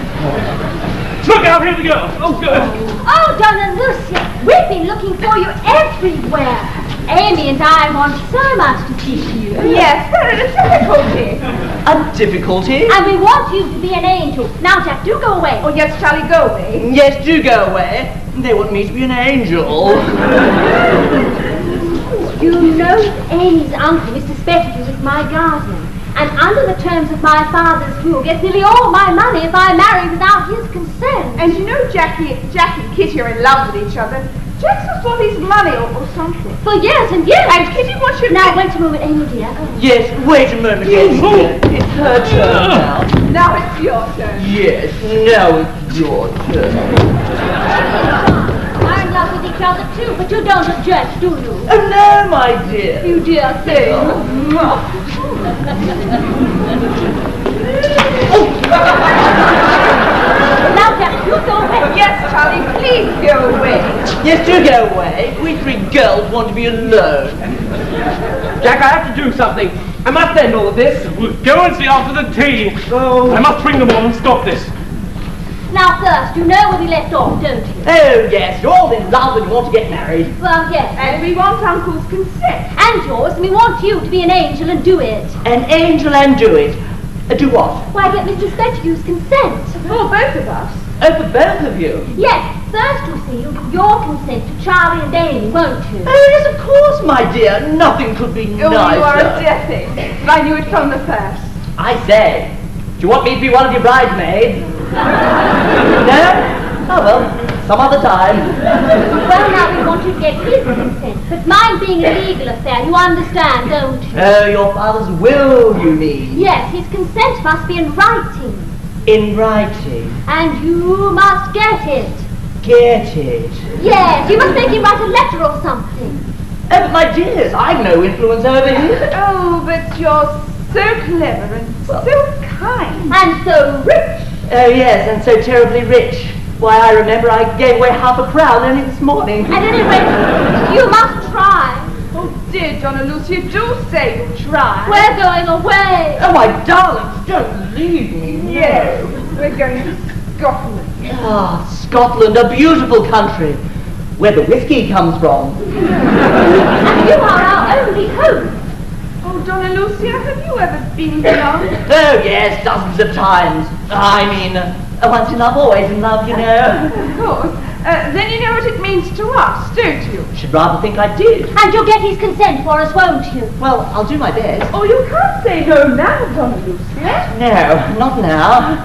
Look out, here's the girl. Oh, good. Oh, Donna Lucia, we've been looking for you everywhere. Amy and I want so much to see you. Yes, there is a difficulty. A difficulty? And we want you to be an angel. Now, Jack, do go away. Oh, yes, Charlie, go away. Yes, do go away. They want me to be an angel. You know Amy's uncle, Mr. Spettigue, is my guardian. And under the terms of my father's will, gets nearly all my money if I marry without his consent. And you know Jack and Kitty are in love with each other. Jack's lost all his money or something. For years and years. And Kitty wants you to... Now, wait a moment, Amy, dear. Oh. Yes, wait a moment, Amy. It's her turn now. Now it's your turn. Yes, now it's your turn. Are in love with each other too, but you don't object, do you? Oh, no, my dear. You dear thing. Now, Jack, you go away. Yes, Charlie, please go away. Yes, do go away. We 3 girls want to be alone. Jack, I have to do something. I must end all of this. We'll go and see after the tea. Oh. I must bring them all and stop this. Now, first, you know where we left off, don't you? Oh, yes, you're all in love and you want to get married. Well, yes. And we want Uncle's consent. And yours, and we want you to be an angel and do it. An angel and do it. Do what? Why, get Mr. Spettige's consent. For both of us. Oh, for both of you. Yes, first, you see, you'll give your consent to Charlie and Amy, won't you? Oh, yes, of course, my dear. Nothing could be Oh, nicer. you are a dear thing. I knew it from the first. I say, do you want me to be one of your bridesmaids? No? Oh, well, some other time. Well, now we want to get his consent, but mine being a legal affair, you understand, don't you? Oh, your father's will, you mean? Yes, his consent must be in writing. In writing. And you must get it. Get it? Yes, you must make him write a letter or something. Oh, but my dears, I've no influence over here. Oh, but you're so clever and so kind. And so rich. Oh, yes, and so terribly rich. Why, I remember I gave away half a crown only this morning. At any rate, you must try. Oh dear, Donna Lucia, do say you'll try. We're going away. Oh, my darlings, don't leave me. Yes, we're going to Scotland. Ah, Scotland, a beautiful country, where the whiskey comes from. And you are our only hope. Oh, Donna Lucia, have you ever been young? Oh, yes, dozens of times. I mean, once in love, always in love, you know. Of course. Then you know what it means to us, don't you? Should rather think I did. And you'll get his consent for us, won't you? Well, I'll do my best. Oh, you can't say no now, Donna Lucia. No, not now.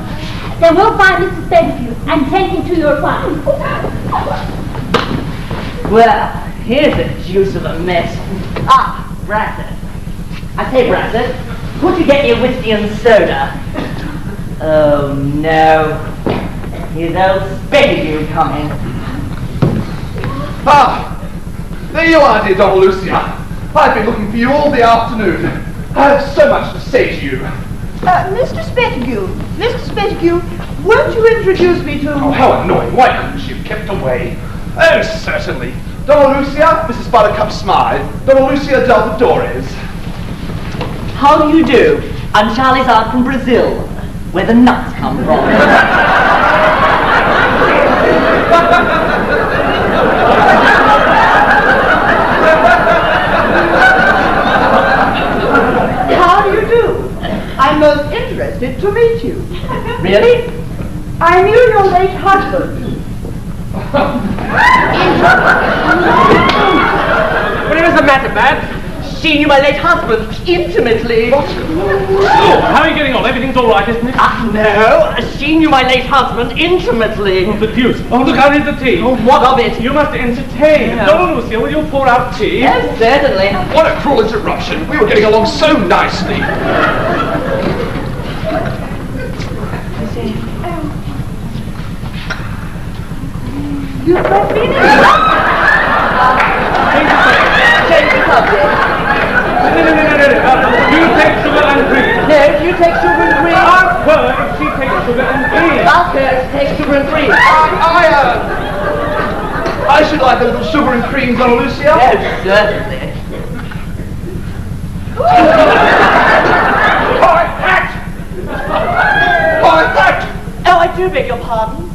Then we'll find Mr. Bedford and take him to your wife. Well, here's a deuce of a mess. Ah, Brassett. I say, Brassett, would you get me a whiskey and soda? Oh, no. Here's old Spectacle coming. Ah, there you are, dear Donna Lucia. I've been looking for you all the afternoon. I have so much to say to you. Mr. Spectacle, won't you introduce me to... Oh, how annoying. Why couldn't she have kept away? Oh, certainly. Donna Lucia, Mrs. Buttercup Smythe, Donna Lucia Delvadores. How do you do? I'm Charley's aunt from Brazil, where the nuts come from. How do you do? I'm most interested to meet you. Really? I knew your late husband. Whatever's the matter, Babs? She knew my late husband intimately. Oh, how are you getting on? Everything's all right, isn't it? No, she knew my late husband intimately. Oh, the deuce. Oh, look, I need the tea. Oh, what of it? You must entertain. Yeah. Donna Lucia, will you pour out tea? Yes, certainly. What a cruel interruption. We were getting along so nicely. You've not been Change the subject. No. You take sugar and cream. No, you take sugar and cream. Ask her if she takes sugar and cream. Ask her to take sugar and cream. I should like a little sugar and cream, Donna Lucia. Yes, certainly. Oh, I do beg your pardon.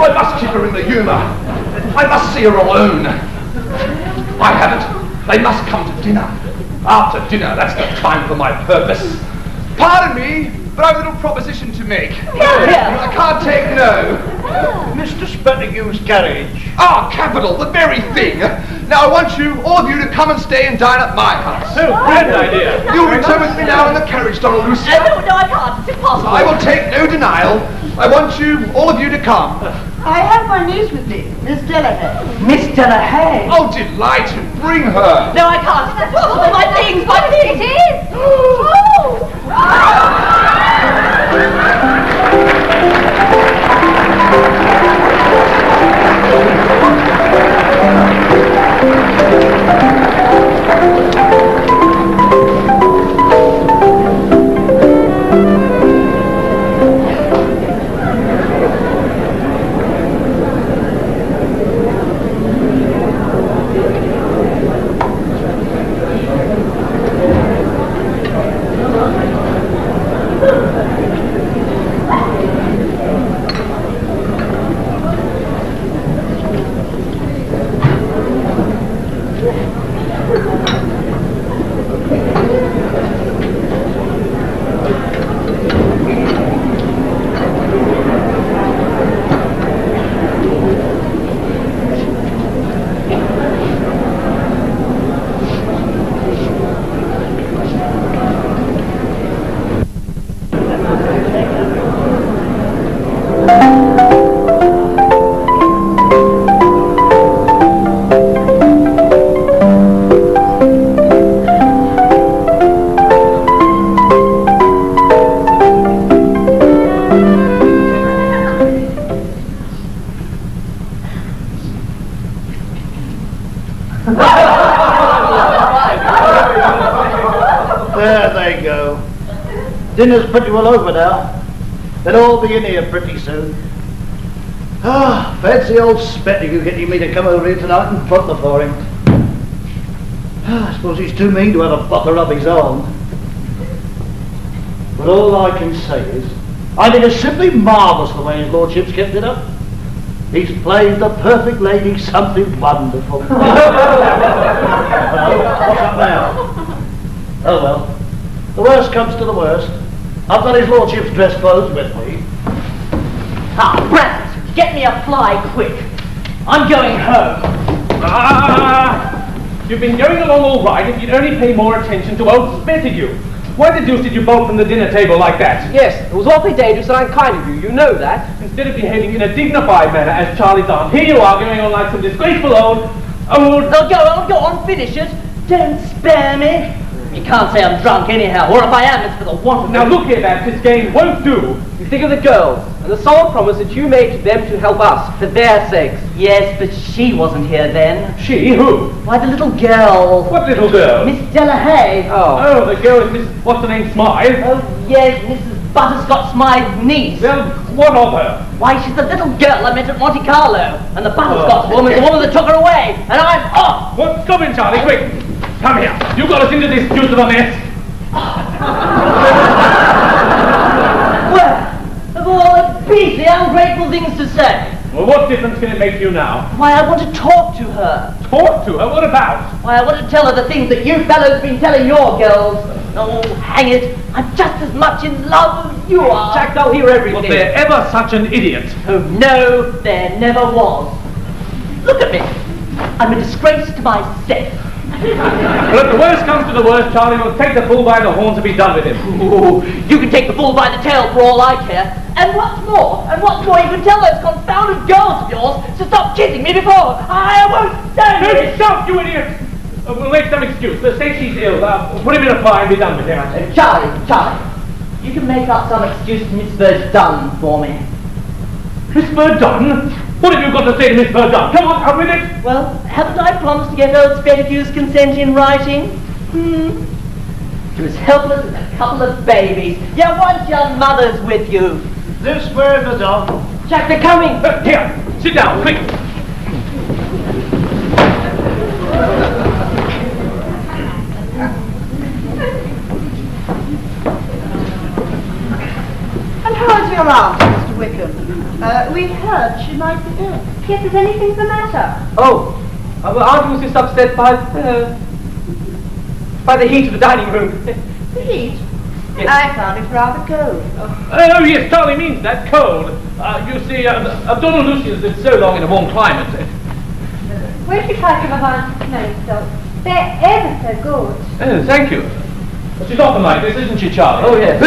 I must keep her in the humour. I must see her alone. I haven't. They must come to dinner. After dinner, that's the time for my purpose. Pardon me, but I've a little proposition to make. Yeah. I can't take no. Mr. Spettigo's carriage. Ah, capital, the very thing. Now I want you, all of you, to come and stay and dine at my house. Oh, grand idea. You'll return with me now in the carriage, Donna Lucia. No, I can't. It's impossible. I will take no denial. I want you, all of you, to come. I have my niece with me, Miss Delahaye. Miss Delahaye. Oh, delighted. Bring her. No, I can't. It's impossible. My things, my things. It is. Oh. Dinner's pretty well over now. They'll all be in here pretty soon. Ah, fancy old Spettigue getting me to come over here tonight and butler for him. I suppose he's too mean to have a butler of his own. But all I can say is, I think it's simply marvellous the way his lordship's kept it up. He's played the perfect lady something wonderful. What's up now? Oh well, the worst comes to the worst. I've got his lordship's dress clothes with me. Ah, Brent, get me a fly quick. I'm going home. You've been going along all right if you'd only pay more attention to old Spettigue. Why the deuce did you bolt from the dinner table like that? Yes, it was awfully dangerous and unkind of you. You know that. Instead of behaving in a dignified manner as Charlie's aunt, here you are going on like some disgraceful old... Oh, go on, finish it. Don't spare me. You can't say I'm drunk anyhow, or if I am, it's for the want of... Now look here, Babs, this game won't do. You think of the girls, and the solemn promise that you made to them to help us, for their sakes. Yes, but she wasn't here then. She? Who? Why, the little girl. What little girl? Miss Delahaye. Oh, the girl is Miss... what's her name, Smythe? Oh, yes, Mrs. Butterscotch Smythe's niece. Well, what of her? Why, she's the little girl I met at Monte Carlo, and the Butterscotch woman is the woman that took her away, and I'm off! What? Stop it, Charlie, quick! Come here. You got us into this deuce of a mess. Well, of all the beastly ungrateful things to say. Well, what difference can it make to you now? Why, I want to talk to her. Talk to her? What about? Why, I want to tell her the things that you fellows have been telling your girls. Oh, hang it, I'm just as much in love as you are. Jack, they'll hear everything. Was there ever such an idiot? Oh, no, there never was. Look at me. I'm a disgrace to myself. Well, if the worst comes to the worst, Charlie will take the bull by the horns and be done with him. Ooh, you can take the bull by the tail for all I care. And what's more, you can tell those confounded girls of yours to stop kissing me before I won't stand Don't it. stop, you idiot! We'll make some excuse. Let's say she's ill. Put him in a fire and be done with him. Charlie, you can make up some excuse to Miss Verdun for me. Miss Verdun? What have you got to say to Miss Verdun? Come on, out with it! Well, haven't I promised to get old Spettigue's consent in writing? She was helpless as a couple of babies. You want your mothers with you. This way, Madame. Jack, they're coming. Here, sit down, quick. And how's your aunt, Mr. Wickham? We heard she might be ill. Yes, is anything the matter? Oh, our aunt was just upset by the heat of the dining room. The heat? Yes. I found it rather cold. Oh, yes, Charlie means that, cold. You see, Abdonna Lucian's lived so long in a warm climate. Won't you try some of Aunt's smelling salts? They're ever so good. Oh, thank you. But she's often like this, isn't she, Charlie? Oh, yes.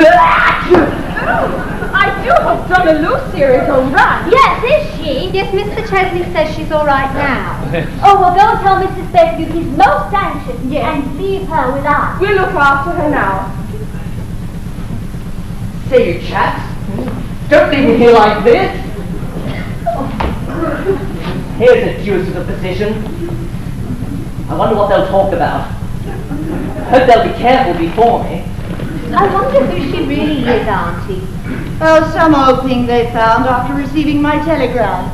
I do hope Donna Lucia is all right. Yes, is she? Yes, Mr. Chesley says she's all right now. Oh, well, go and tell Mrs. Spettigue he's most anxious. Yes. And leave her with us. We'll look after her now. Say, you chaps, don't leave me here like this. Here's a deuce of a position. I wonder what they'll talk about. Hope they'll be careful before me. I wonder who she really is, Auntie. Oh, some old thing they found after receiving my telegram.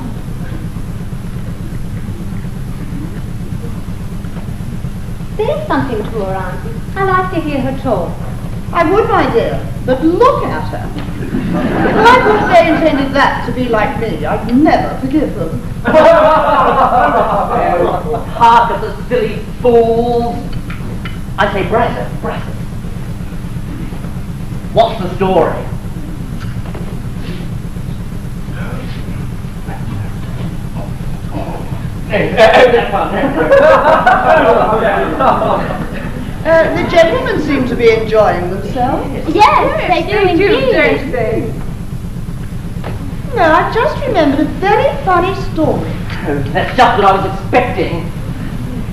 There's something to her, Auntie. I like to hear her talk. I would, my dear, but look at her. Well, I thought they intended that to be like me. I'd never forgive them. Hark at the silly fools. I say, Brasser. What's the story? The gentlemen seem to be enjoying themselves. Yes, they do indeed. Don't they? No, I just remembered a very funny story. That's just what I was expecting.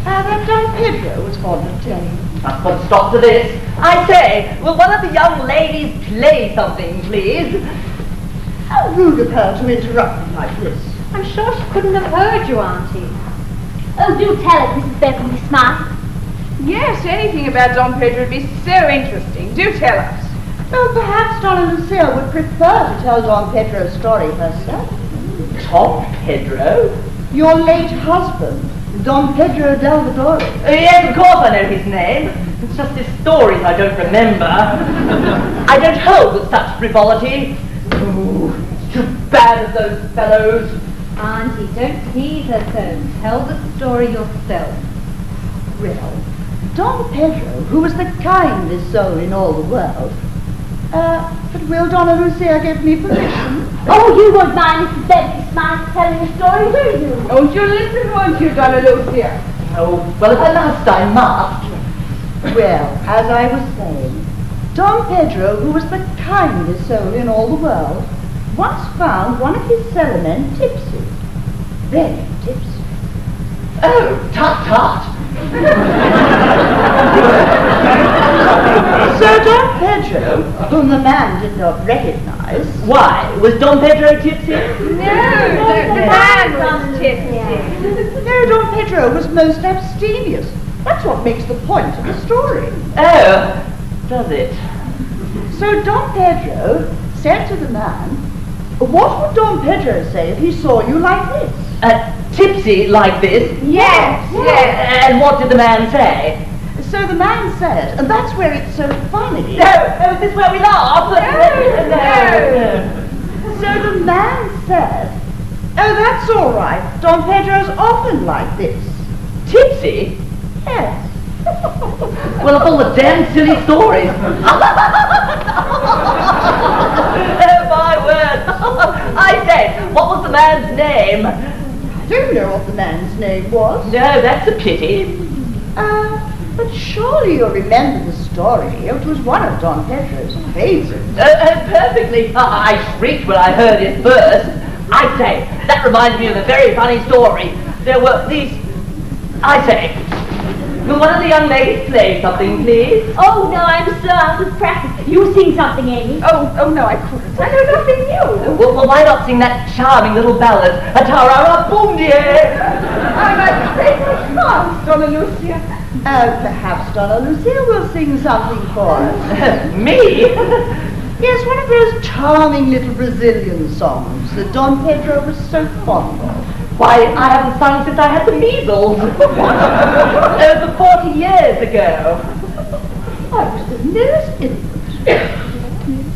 That Don Pedro was fond of telling. Must put a stop to this. I say, will one of the young ladies play something, please? How rude of her to interrupt me like this. I'm sure she couldn't have heard you, Auntie. Oh, do tell us, Mrs. Beverly Smart. Yes, anything about Don Pedro would be so interesting. Do tell us. Oh, perhaps Donna Lucia would prefer to tell Don Pedro's story herself. Tom Pedro? Your late husband, Don Pedro del Vidore. Yes, of course I know his name. It's just his stories I don't remember. I don't hold with such frivolity. Ooh, it's too bad of those fellows. Auntie, don't tease her so. Tell the story yourself. Well, Don Pedro, who was the kindest soul in all the world, but will Donna Lucia give me permission? Oh, you won't mind Mrs. Bentley's mind telling a story, will you? Oh, you'll listen, won't you, Donna Lucia? Oh, well, at last I must. Well, as I was saying, Don Pedro, who was the kindest soul in all the world, once found one of his cellarmen tipsy. Very tipsy. Oh, tut-tut. So Don Pedro, whom the man did not recognize... Why? Was Don Pedro tipsy? No, the man was tipsy. No, Don Pedro was most abstemious. That's what makes the point of the story. Oh, does it? So Don Pedro said to the man, what would Don Pedro say if he saw you like this? Tipsy like this? Yes, yes. And what did the man say? So the man said, and that's where it's so funny. No, is this where we laugh? No. So the man said, oh, that's all right. Don Pedro's often like this. Tipsy? Yes. Well, of all the damn silly stories. Oh, my word. I say, what was the man's name? I don't know what the man's name was. No, that's a pity. But surely you'll remember the story. It was one of Don Pedro's favorites. Perfectly. I shrieked when I heard it first. I say, that reminds me of a very funny story. There were these... I say, will one of the young ladies play something, please? Oh, no, I'm so out of practice. You sing something, Amy. Oh, no, I couldn't. I know nothing new. Well, why not sing that charming little ballad, a tarara boom dear? I'm afraid I can't, Donna Lucia. Perhaps Donna Lucia will sing something for us. Me? Yes, one of those charming little Brazilian songs that Don Pedro was so fond of. Why, I haven't sung since I had the measles. Over 40 years ago. I was the nearest infant.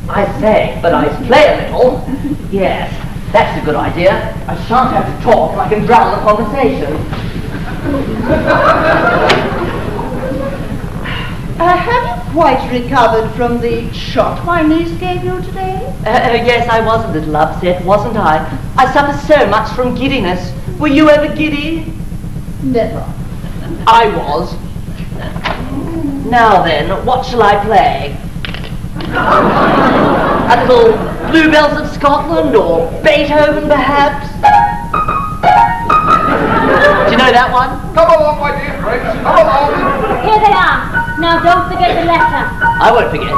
I say, but I play a little. Yes, that's a good idea. I shan't have to talk, I can drown the conversation. Have you quite recovered from the shock my niece gave you today? Yes, I was a little upset, wasn't I? I suffer so much from giddiness. Were you ever giddy? Never. I was. Now then, what shall I play? A little Bluebells of Scotland or Beethoven, perhaps? Do you know that one? Come along, my dear friends. Come along. Here they are. Now, don't forget the letter. I won't forget.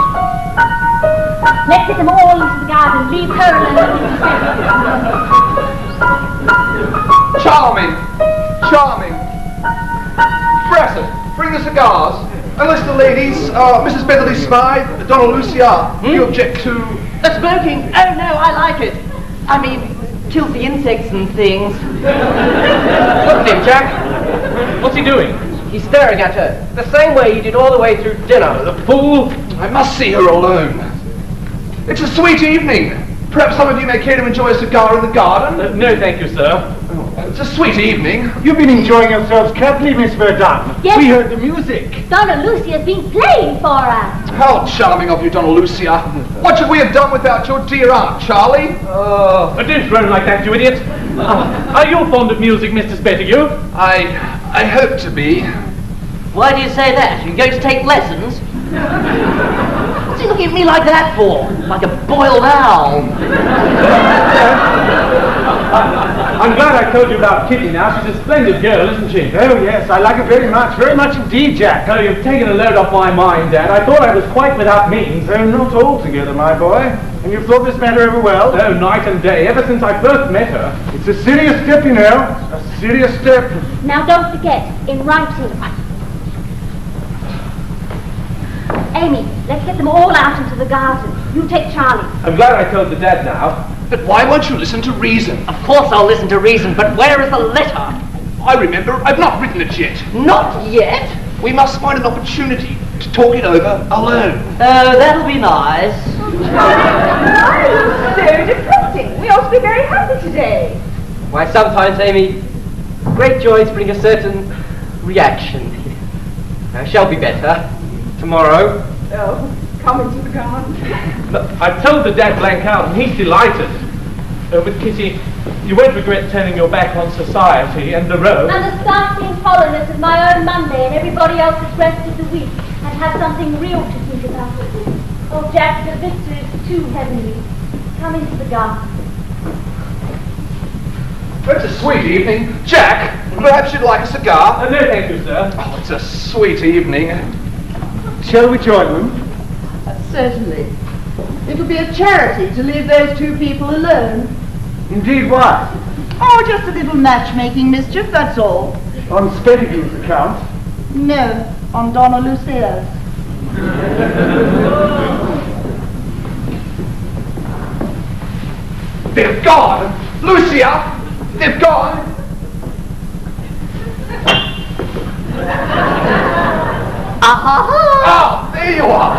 Let's get them all into the garden. Leave her alone. Charming. Charming. Fresset, bring the cigars. Unless the ladies, Mrs. Beverly Smythe, Donna Lucia, you object to... Smoking? Oh no, I like it. I mean, kills the insects and things. Look at him, Jack. What's he doing? He's staring at her, the same way he did all the way through dinner. The fool! I must see her alone. It's a sweet evening. Perhaps some of you may care to enjoy a cigar in the garden? No, thank you, sir. It's a sweet evening. You've been enjoying yourselves carefully, Miss Verdun. Yes. We heard the music. Donna Lucia's been playing for us. How charming of you, Donna Lucia. What should we have done without your dear Aunt, Charley? Don't run like that, you idiot. Are you fond of music, Mr. Spettigue? I hope to be. Why do you say that? You're going to take lessons? What's he looking at me like that for? Like a boiled owl. I'm glad I told you about Kitty now. She's a splendid girl, isn't she? Oh, yes, I like it very much indeed, Jack. Oh, you've taken a load off my mind, Dad. I thought I was quite without means. Oh, not altogether, my boy. And you've thought this matter over well? Oh, night and day, ever since I first met her. It's a serious step, you know. A serious step. Now, don't forget, in writing. Amy, let's get them all out into the garden. You take Charlie. I'm glad I told the dad now. But why won't you listen to reason? Of course I'll listen to reason, but where is the letter? I remember, I've not written it yet. Not yet? We must find an opportunity to talk it over alone. Oh, that'll be nice. So depressing. We ought to be very happy today. Why, sometimes, Amy, great joys bring a certain reaction. I shall be better tomorrow. Oh, come into the garden. Look, I've told the dad blank out and he's delighted. But Kitty, you won't regret turning your back on society and the road. And the startling hollowness of my own Monday and everybody else's rest of the week, and have something real to think about. Oh, Jack, the vista is too heavenly. Come into the garden. It's a sweet evening. Jack, perhaps you'd like a cigar? No, thank you, sir. Oh, it's a sweet evening. Shall we join them? Certainly. It'll be a charity to leave those two people alone. Indeed, why? Oh, just a little matchmaking mischief, that's all. On Spedigine's account. No, on Donna Lucia's. They've gone! Lucia! They've gone! Ah, there you are!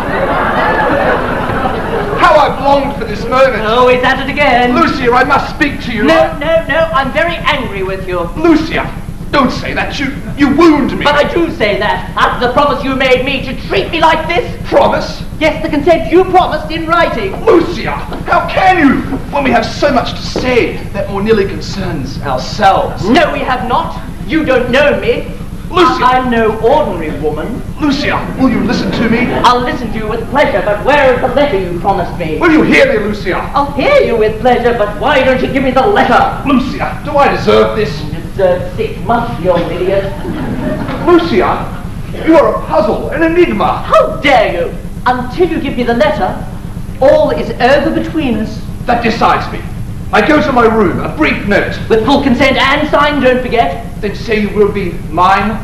How I've longed for this moment! Oh, he's at it again. Lucia, I must speak to you. No, I'm very angry with you. Lucia, don't say that. You wound me. But I do say that, after the promise you made me to treat me like this. Promise? Yes, the consent you promised in writing. Lucia, how can you, when we have so much to say that more nearly concerns ourselves? No, we have not. You don't know me. Lucia! I'm no ordinary woman. Lucia, will you listen to me? I'll listen to you with pleasure, but where is the letter you promised me? Will you hear me, Lucia? I'll hear you with pleasure, but why don't you give me the letter? Lucia, do I deserve this? You deserve 6 months, you old idiot. Lucia, you are a puzzle, an enigma. How dare you? Until you give me the letter, all is over between us. That decides me. I go to my room, a brief note. With full consent and signed, don't forget. Then say you will be mine.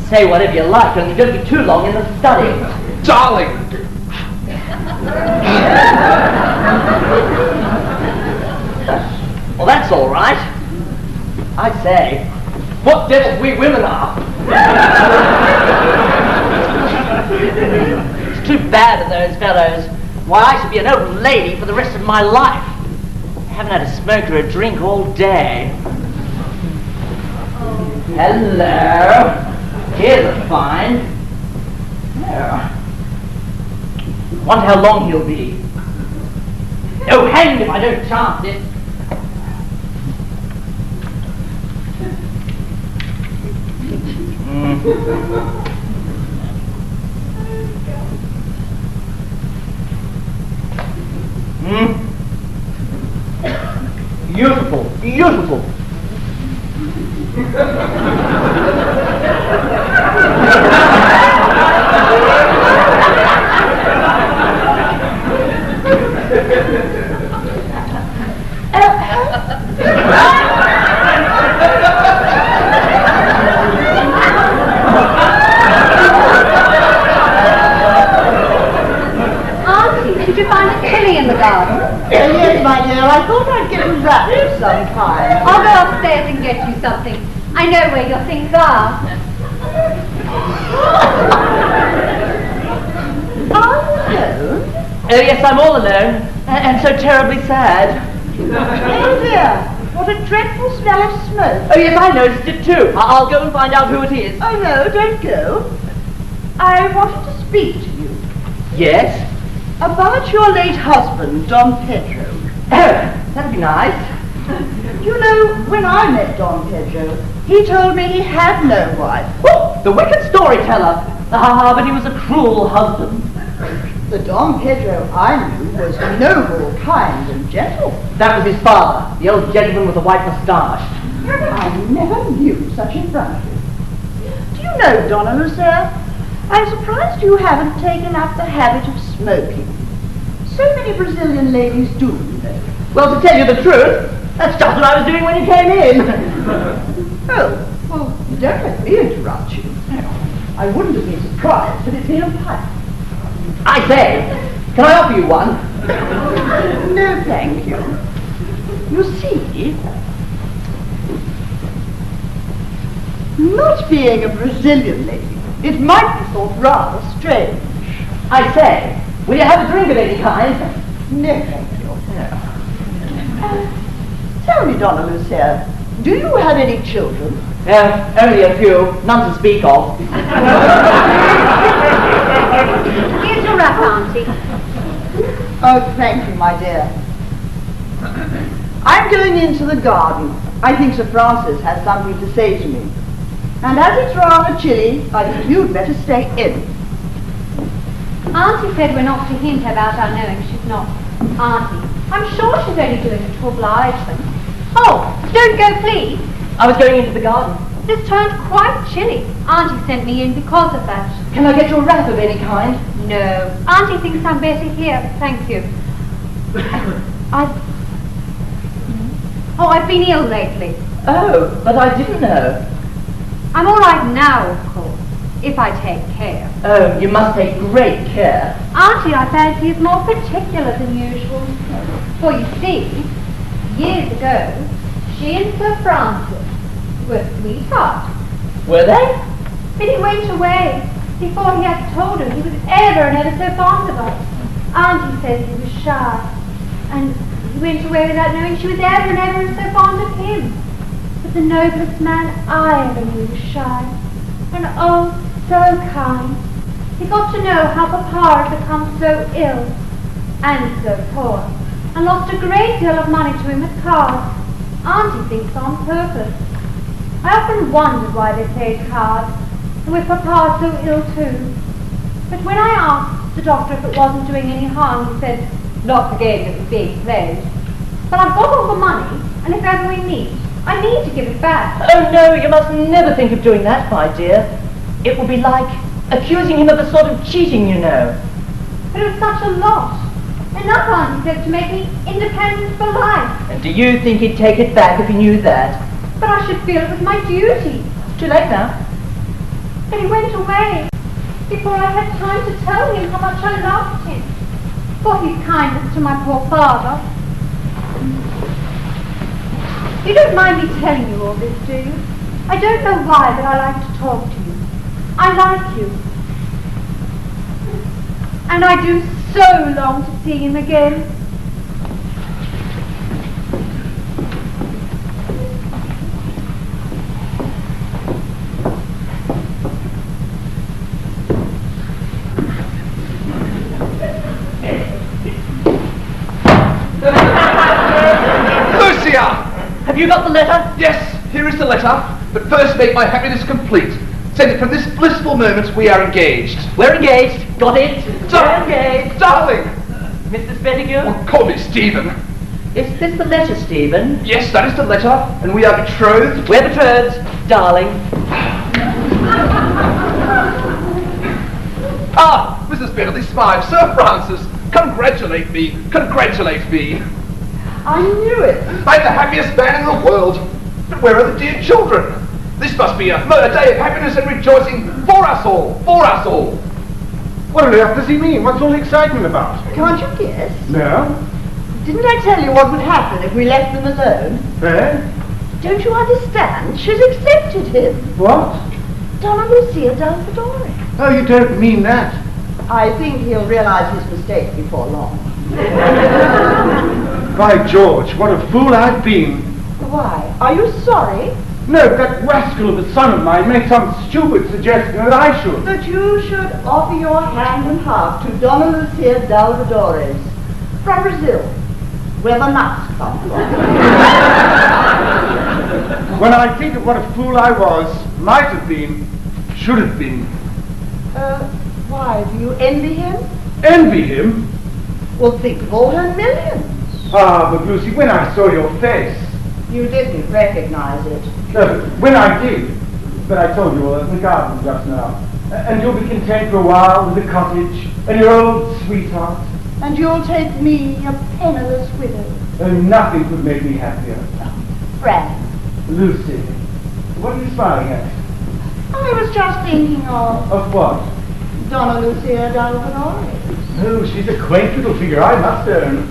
Say whatever you like, only don't be too long in the study. Darling! Well, that's all right. I say, what devils we women are. It's too bad of those fellows. Why, I should be an old lady for the rest of my life. I haven't had a smoke or a drink all day. Hello. Here's a find. There. Wonder how long he'll be. Oh, hanged if I don't chance it. Beautiful, beautiful. Auntie, did you find a killie in the garden? Yes, my dear, I thought I'd get you that sometime. I'll go upstairs and get you something. I know where your things are. Are you alone? Oh yes, I'm all alone, and so terribly sad. Oh dear, what a dreadful smell of smoke. Oh yes, I noticed it too. I'll go and find out who it is. Oh no, don't go. I wanted to speak to you Yes? about your late husband, Don Pedro. Oh, that'd be nice. You know, when I met Don Pedro, he told me he had no wife. Oh, the wicked storyteller. Ah, but he was a cruel husband. The Don Pedro I knew was noble, kind, and gentle. That was his father, the old gentleman with the white moustache. I never knew such a branches. Do you know, Donna Lucia, I'm surprised you haven't taken up the habit of smoking. So many Brazilian ladies do, you know. Well, to tell you the truth, that's just what I was doing when you came in. Oh, well, don't let me interrupt you. I wouldn't have been surprised had it been a pipe. I say, can I offer you one? No, thank you. You see, not being a Brazilian lady, it might be thought rather strange. I say, will you have a drink of any kind? No, thank you. Tell me, Donna Lucia, do you have any children? Only a few, none to speak of. Here's your wrap, Auntie. Oh, thank you, my dear. I'm going into the garden. I think Sir Francis has something to say to me. And as it's rather chilly, I think you'd better stay in. Auntie said we're not to hint about our knowing she's not Auntie. I'm sure she's only doing it to oblige them. Oh, don't go, please. I was going into the garden. It's turned quite chilly. Auntie sent me in because of that. Can I get you a wrap of any kind? No. Auntie thinks I'm better here. Thank you. I've been ill lately. Oh, but I didn't know. I'm all right now, of course, if I take care. Oh, you must take great care. Auntie, I fancy, is more particular than usual. For you see, years ago, she and Sir Francis were sweethearts. Were they? But he went away before he had told her he was ever and ever so fond of her. Auntie says he was shy, and he went away without knowing she was ever and ever so fond of him. But the noblest man I ever knew was shy, and oh, so kind. He got to know how Papa had become so ill, and so poor, and lost a great deal of money to him at cards. Auntie thinks on purpose. I often wondered why they played cards, and with Papa so ill too. But when I asked the doctor if it wasn't doing any harm, he said, not the game that was being played. But I've got all the money, and if ever we meet, I need to give it back. Oh no, you must never think of doing that, my dear. It would be like accusing him of a sort of cheating, you know. But it was such a lot. Enough, Auntie said, to make me independent for life. And do you think he'd take it back if he knew that? But I should feel it was my duty. It's too late now. But he went away before I had time to tell him how much I loved him. For his kindness to my poor father. You don't mind me telling you all this, do you? I don't know why, but I like to talk to you. I like you. And I do so long to see him again. Have you got the letter? Yes, here is the letter, but first make my happiness complete. Send it from this blissful moment we are engaged. We're engaged. Got it? We're engaged. Darling! Mr. Spettigue? Well, call me Stephen. Is this the letter, Stephen? Yes, that is the letter, and we are betrothed. We're betrothed, darling. Ah, Mrs. Bentley Smythe, Sir Francis, congratulate me, congratulate me. I knew it. I'm the happiest man in the world. But where are the dear children? This must be a day of happiness and rejoicing for us all, for us all. What on earth does he mean? What's all the excitement about? Can't you guess? No? Didn't I tell you what would happen if we left them alone? Eh? Don't you understand? She's accepted him. What? Donna Lucia Dalfadori. Oh, you don't mean that. I think he'll realize his mistake before long. By George, what a fool I've been. Why? Are you sorry? No, that rascal of a son of mine made some stupid suggestion that I should. That you should offer your hand and heart to Donna Lucia Dalvadores from Brazil, where the nuts come from. When I think of what a fool I was, might have been, should have been. Why, do you envy him? Envy him? Well, think of all her millions. Ah, but Lucy, when I saw your face... You didn't recognize it. No, but when I did, but I told you all in the garden just now. And you'll be content for a while with the cottage and your old sweetheart. And you'll take me, a penniless widow. And nothing could make me happier. Frank. Donna Lucia Dalvanore? No, she's a quaint little figure, I must own.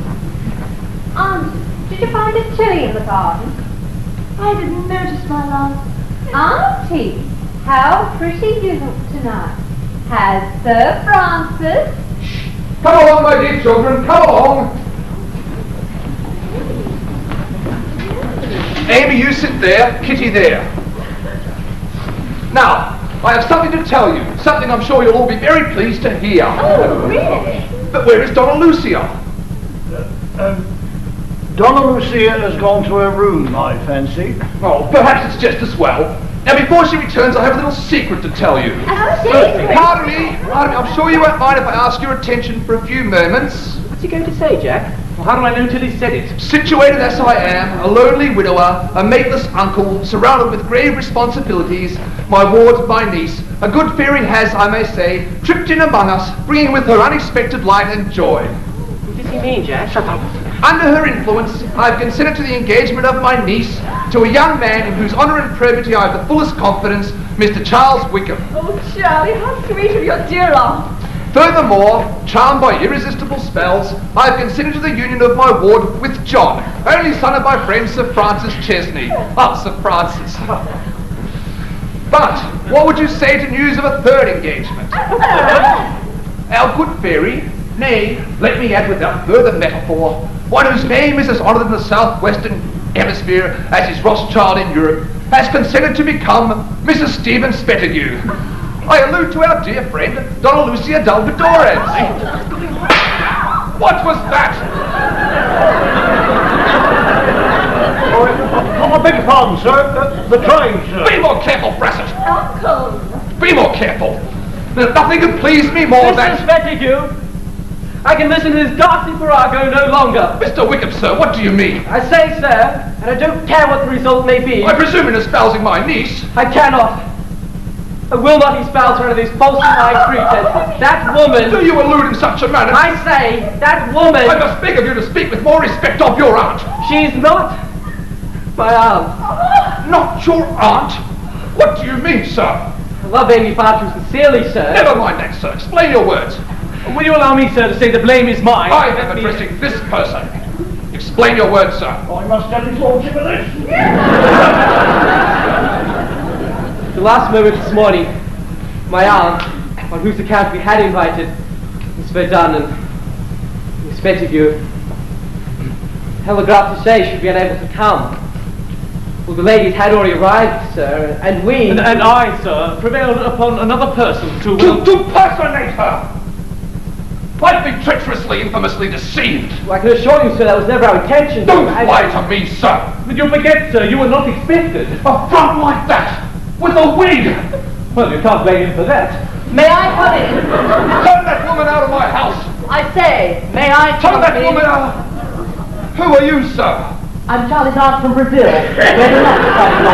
Aunt, did you find it chilly in the garden? I didn't notice, my love. Auntie, how pretty you look tonight. Has Sir Francis? Come along, my dear children, come along. Amy, you sit there, Kitty there. Now, I have something to tell you, something I'm sure you'll all be very pleased to hear. Oh, really? But where is Donna Lucia? Donna Lucia has gone to her room, I fancy. Oh, perhaps it's just as well. Now, before she returns, I have a little secret to tell you. Pardon me, I'm sure you won't mind if I ask your attention for a few moments. What's he going to say, Jack? Well, how do I know till he said it? Situated as I am, a lonely widower, a mateless uncle, surrounded with grave responsibilities, my ward, my niece, a good fairy has, I may say, tripped in among us, bringing with her unexpected light and joy. What does he mean, Jack? Shut up. Under her influence, I have consented to the engagement of my niece to a young man in whose honour and probity I have the fullest confidence, Mr. Charles Wickham. Oh, Charlie, how sweet of your dear aunt. Furthermore, charmed by irresistible spells, I have consented to the union of my ward with John, only son of my friend Sir Francis Chesney. Ah, Sir Francis. But what would you say to news of a third engagement? Our good fairy, nay, let me add without further metaphor, one whose name is as honoured in the southwestern hemisphere as is Rothschild in Europe, has consented to become Mrs. Stephen Spettigue. I allude to our dear friend, Donna Lucia Dalvidores. What was that? I beg your pardon, sir. The train, sir. Be more careful, Brassett. Uncle. Be more careful. There's nothing could please me more than... Mr. Spettigue, I can listen to this ghastly farrago no longer. Mr. Wickham, sir, what do you mean? I say, sir, and I don't care what the result may be. I presume in espousing my niece. I cannot. I will not espouse her under these false high pretenses. That woman... Do you allude in such a manner? I say, that woman... I must beg of you to speak with more respect of your aunt. She's not my aunt. Not your aunt? What do you mean, sir? I love Amy far too sincerely, sir. Never mind that, sir. Explain your words. Will you allow me, sir, to say the blame is mine? I am addressing this person. Explain your words, sir. I must have his lordship of this. The last moment this morning, my aunt, on whose account we had invited Miss Verdun and Miss Spettigue, telegraphed to say she'd be unable to come. Well, the ladies had already arrived, sir, and we... And I, sir, prevailed upon another person to personate her! I've been treacherously, infamously deceived. Well, I can assure you, sir, that was never our intention. Don't lie to me, sir. But you forget, sir, you were not expected. A front like that, with a wig. Well, you can't blame him for that. May I come in? Turn that woman out of my house. I say, may I Turn come that in? woman out. Who are you, sir? I'm Charlie's aunt from Brazil. Where the nuts come from.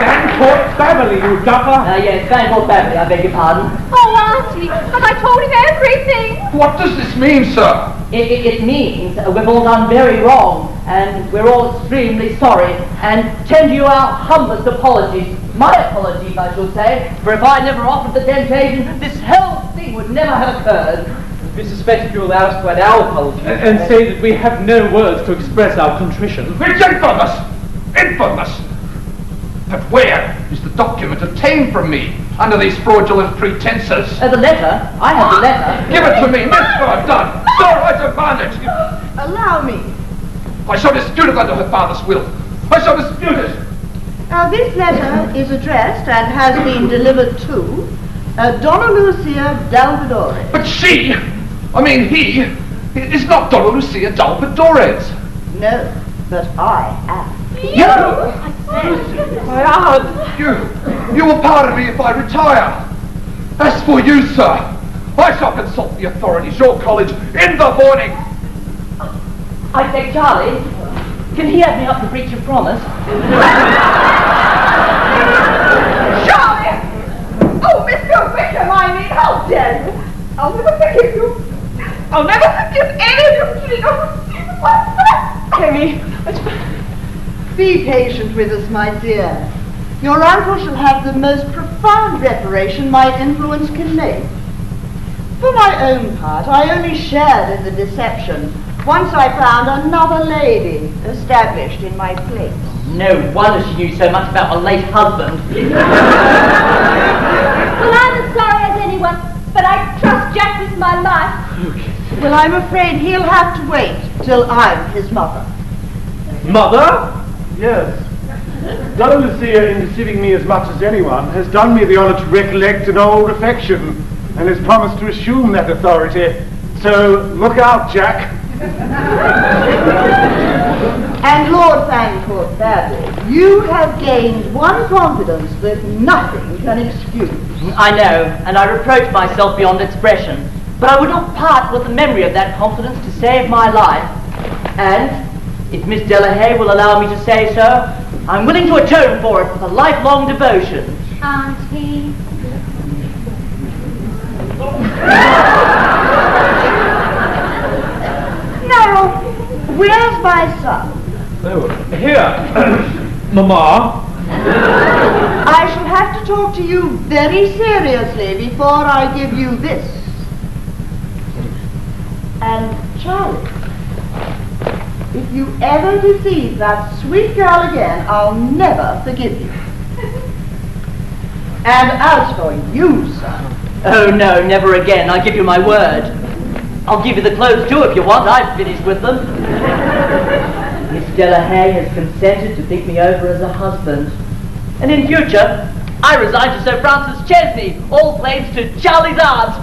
Stancourt family, you duffer. Yes, Stancourt family, I beg your pardon. Oh, Auntie, have I told him everything? What does this mean, sir? It means we've all done very wrong, and we're all extremely sorry, and tender you our humblest apologies. My apologies, I should say, for if I never offered the temptation, this whole thing would never have occurred. Mrs. Spettigue will allow us to add our apologies. And say that we have no words to express our contrition. It's infamous! Infamous! But where is the document obtained from me under these fraudulent pretenses? The letter? I have the letter. Give it to me, that's what I've done. Sir, I demand it. Allow me. I shall dispute it under her father's will. I shall dispute it. Now, this letter is addressed and has been delivered to Donna Lucia Dalvidores. But she, he, is not Donna Lucia Dalvidores. No, but I am. My aunt! You will pardon me if I retire. As for you, sir, I shall consult the authorities, your college, in the morning. I say, Charlie, can he have me up to breach of promise? Charlie! Oh, Mr. Wickham, how dare you? I'll never forgive you. I'll never forgive any of you for treating us like that. Amy, Be patient with us, my dear. Your uncle shall have the most profound reparation my influence can make. For my own part, I only shared in the deception once I found another lady established in my place. No wonder she knew so much about her late husband. Well, I'm as sorry as anyone, but I trust Jack with my life. Well, I'm afraid he'll have to wait till I'm his mother. Mother? Yes. Donna Lucia, in deceiving me as much as anyone, has done me the honour to recollect an old affection and has promised to assume that authority. So, look out, Jack. And Lord Fancourt Babel, you have gained one confidence that nothing can excuse. I know, and I reproach myself beyond expression, but I would not part with the memory of that confidence to save my life. And, if Miss Delahaye will allow me to say so, I'm willing to atone for it with a lifelong devotion. Auntie. Now, where's my son? Oh, here, Mamma. I shall have to talk to you very seriously before I give you this. And Charlie, if you ever deceive that sweet girl again, I'll never forgive you. And as for you, son. Oh no, never again, I give you my word. I'll give you the clothes too if you want, I've finished with them. Miss Delahaye has consented to think me over as a husband. And in future, I resign to Sir Francis Chesney, all claims to Charley's aunt.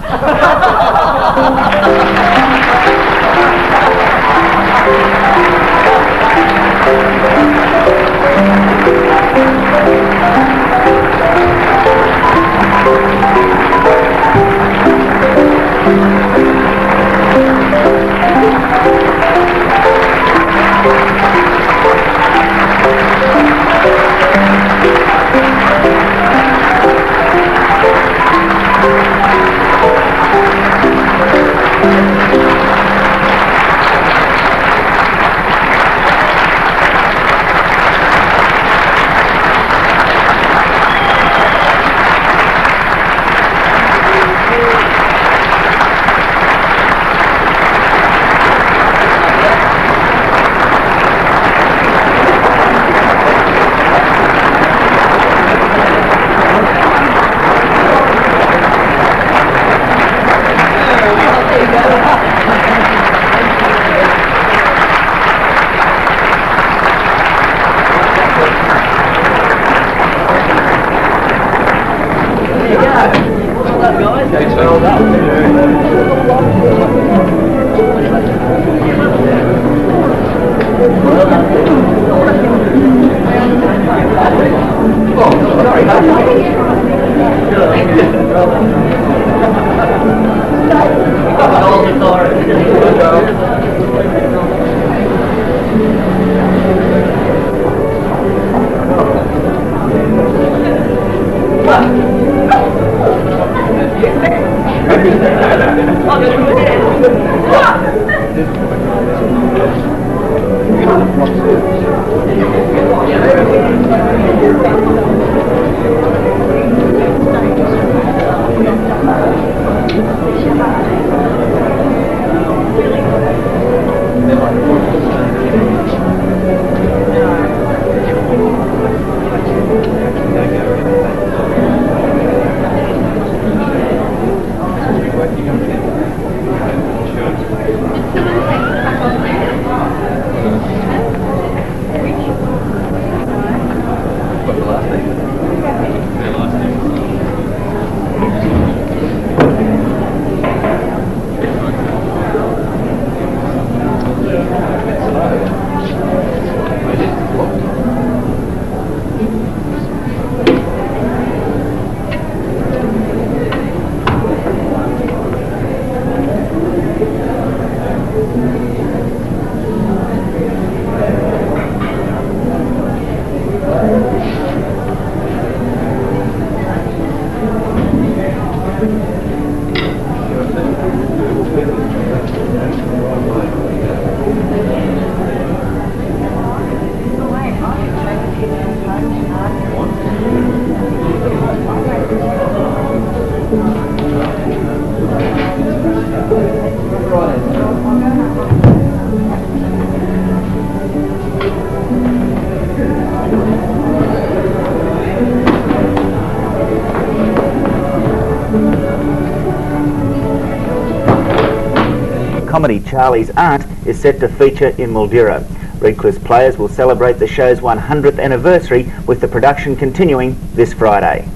Comedy Charley's Aunt is set to feature in Mildura. Redcliffe players will celebrate the show's 100th anniversary with the production continuing this Friday.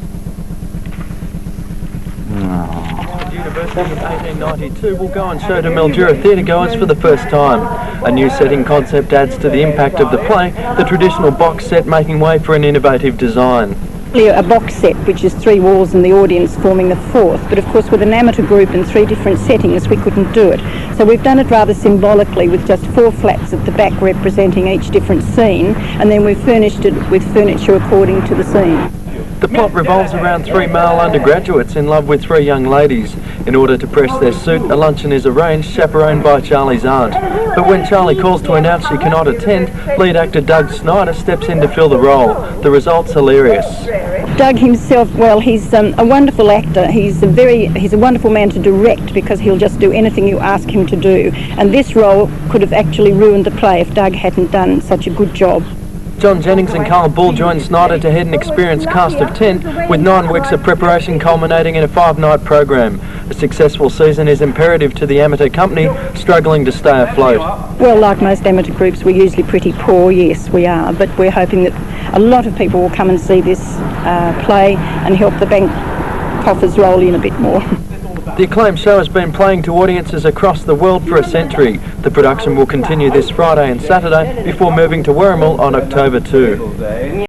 University in 1892 will go on show to Mildura theatregoers for the first time. A new setting concept adds to the impact of the play, the traditional box set making way for an innovative design. A box set which is 3 walls and the audience forming the 4th, but of course with an amateur group in 3 different settings we couldn't do it. So we've done it rather symbolically with just 4 flats at the back representing each different scene, and then we've furnished it with furniture according to the scene. The plot revolves around 3 male undergraduates in love with 3 young ladies. In order to press their suit, a luncheon is arranged, chaperoned by Charley's aunt. But when Charley calls to announce she cannot attend, lead actor Doug Snyder steps in to fill the role. The result's hilarious. Doug himself, well, he's a wonderful actor. He's a wonderful man to direct because he'll just do anything you ask him to do. And this role could have actually ruined the play if Doug hadn't done such a good job. John Jennings and Carl Bull joined Snyder to head an experienced cast of 10, with 9 weeks of preparation culminating in a 5-night program. A successful season is imperative to the amateur company, struggling to stay afloat. Well, like most amateur groups, we're usually pretty poor, yes we are, but we're hoping that a lot of people will come and see this play and help the bank coffers roll in a bit more. The acclaimed show has been playing to audiences across the world for a century. The production will continue this Friday and Saturday before moving to Werribee on October 2.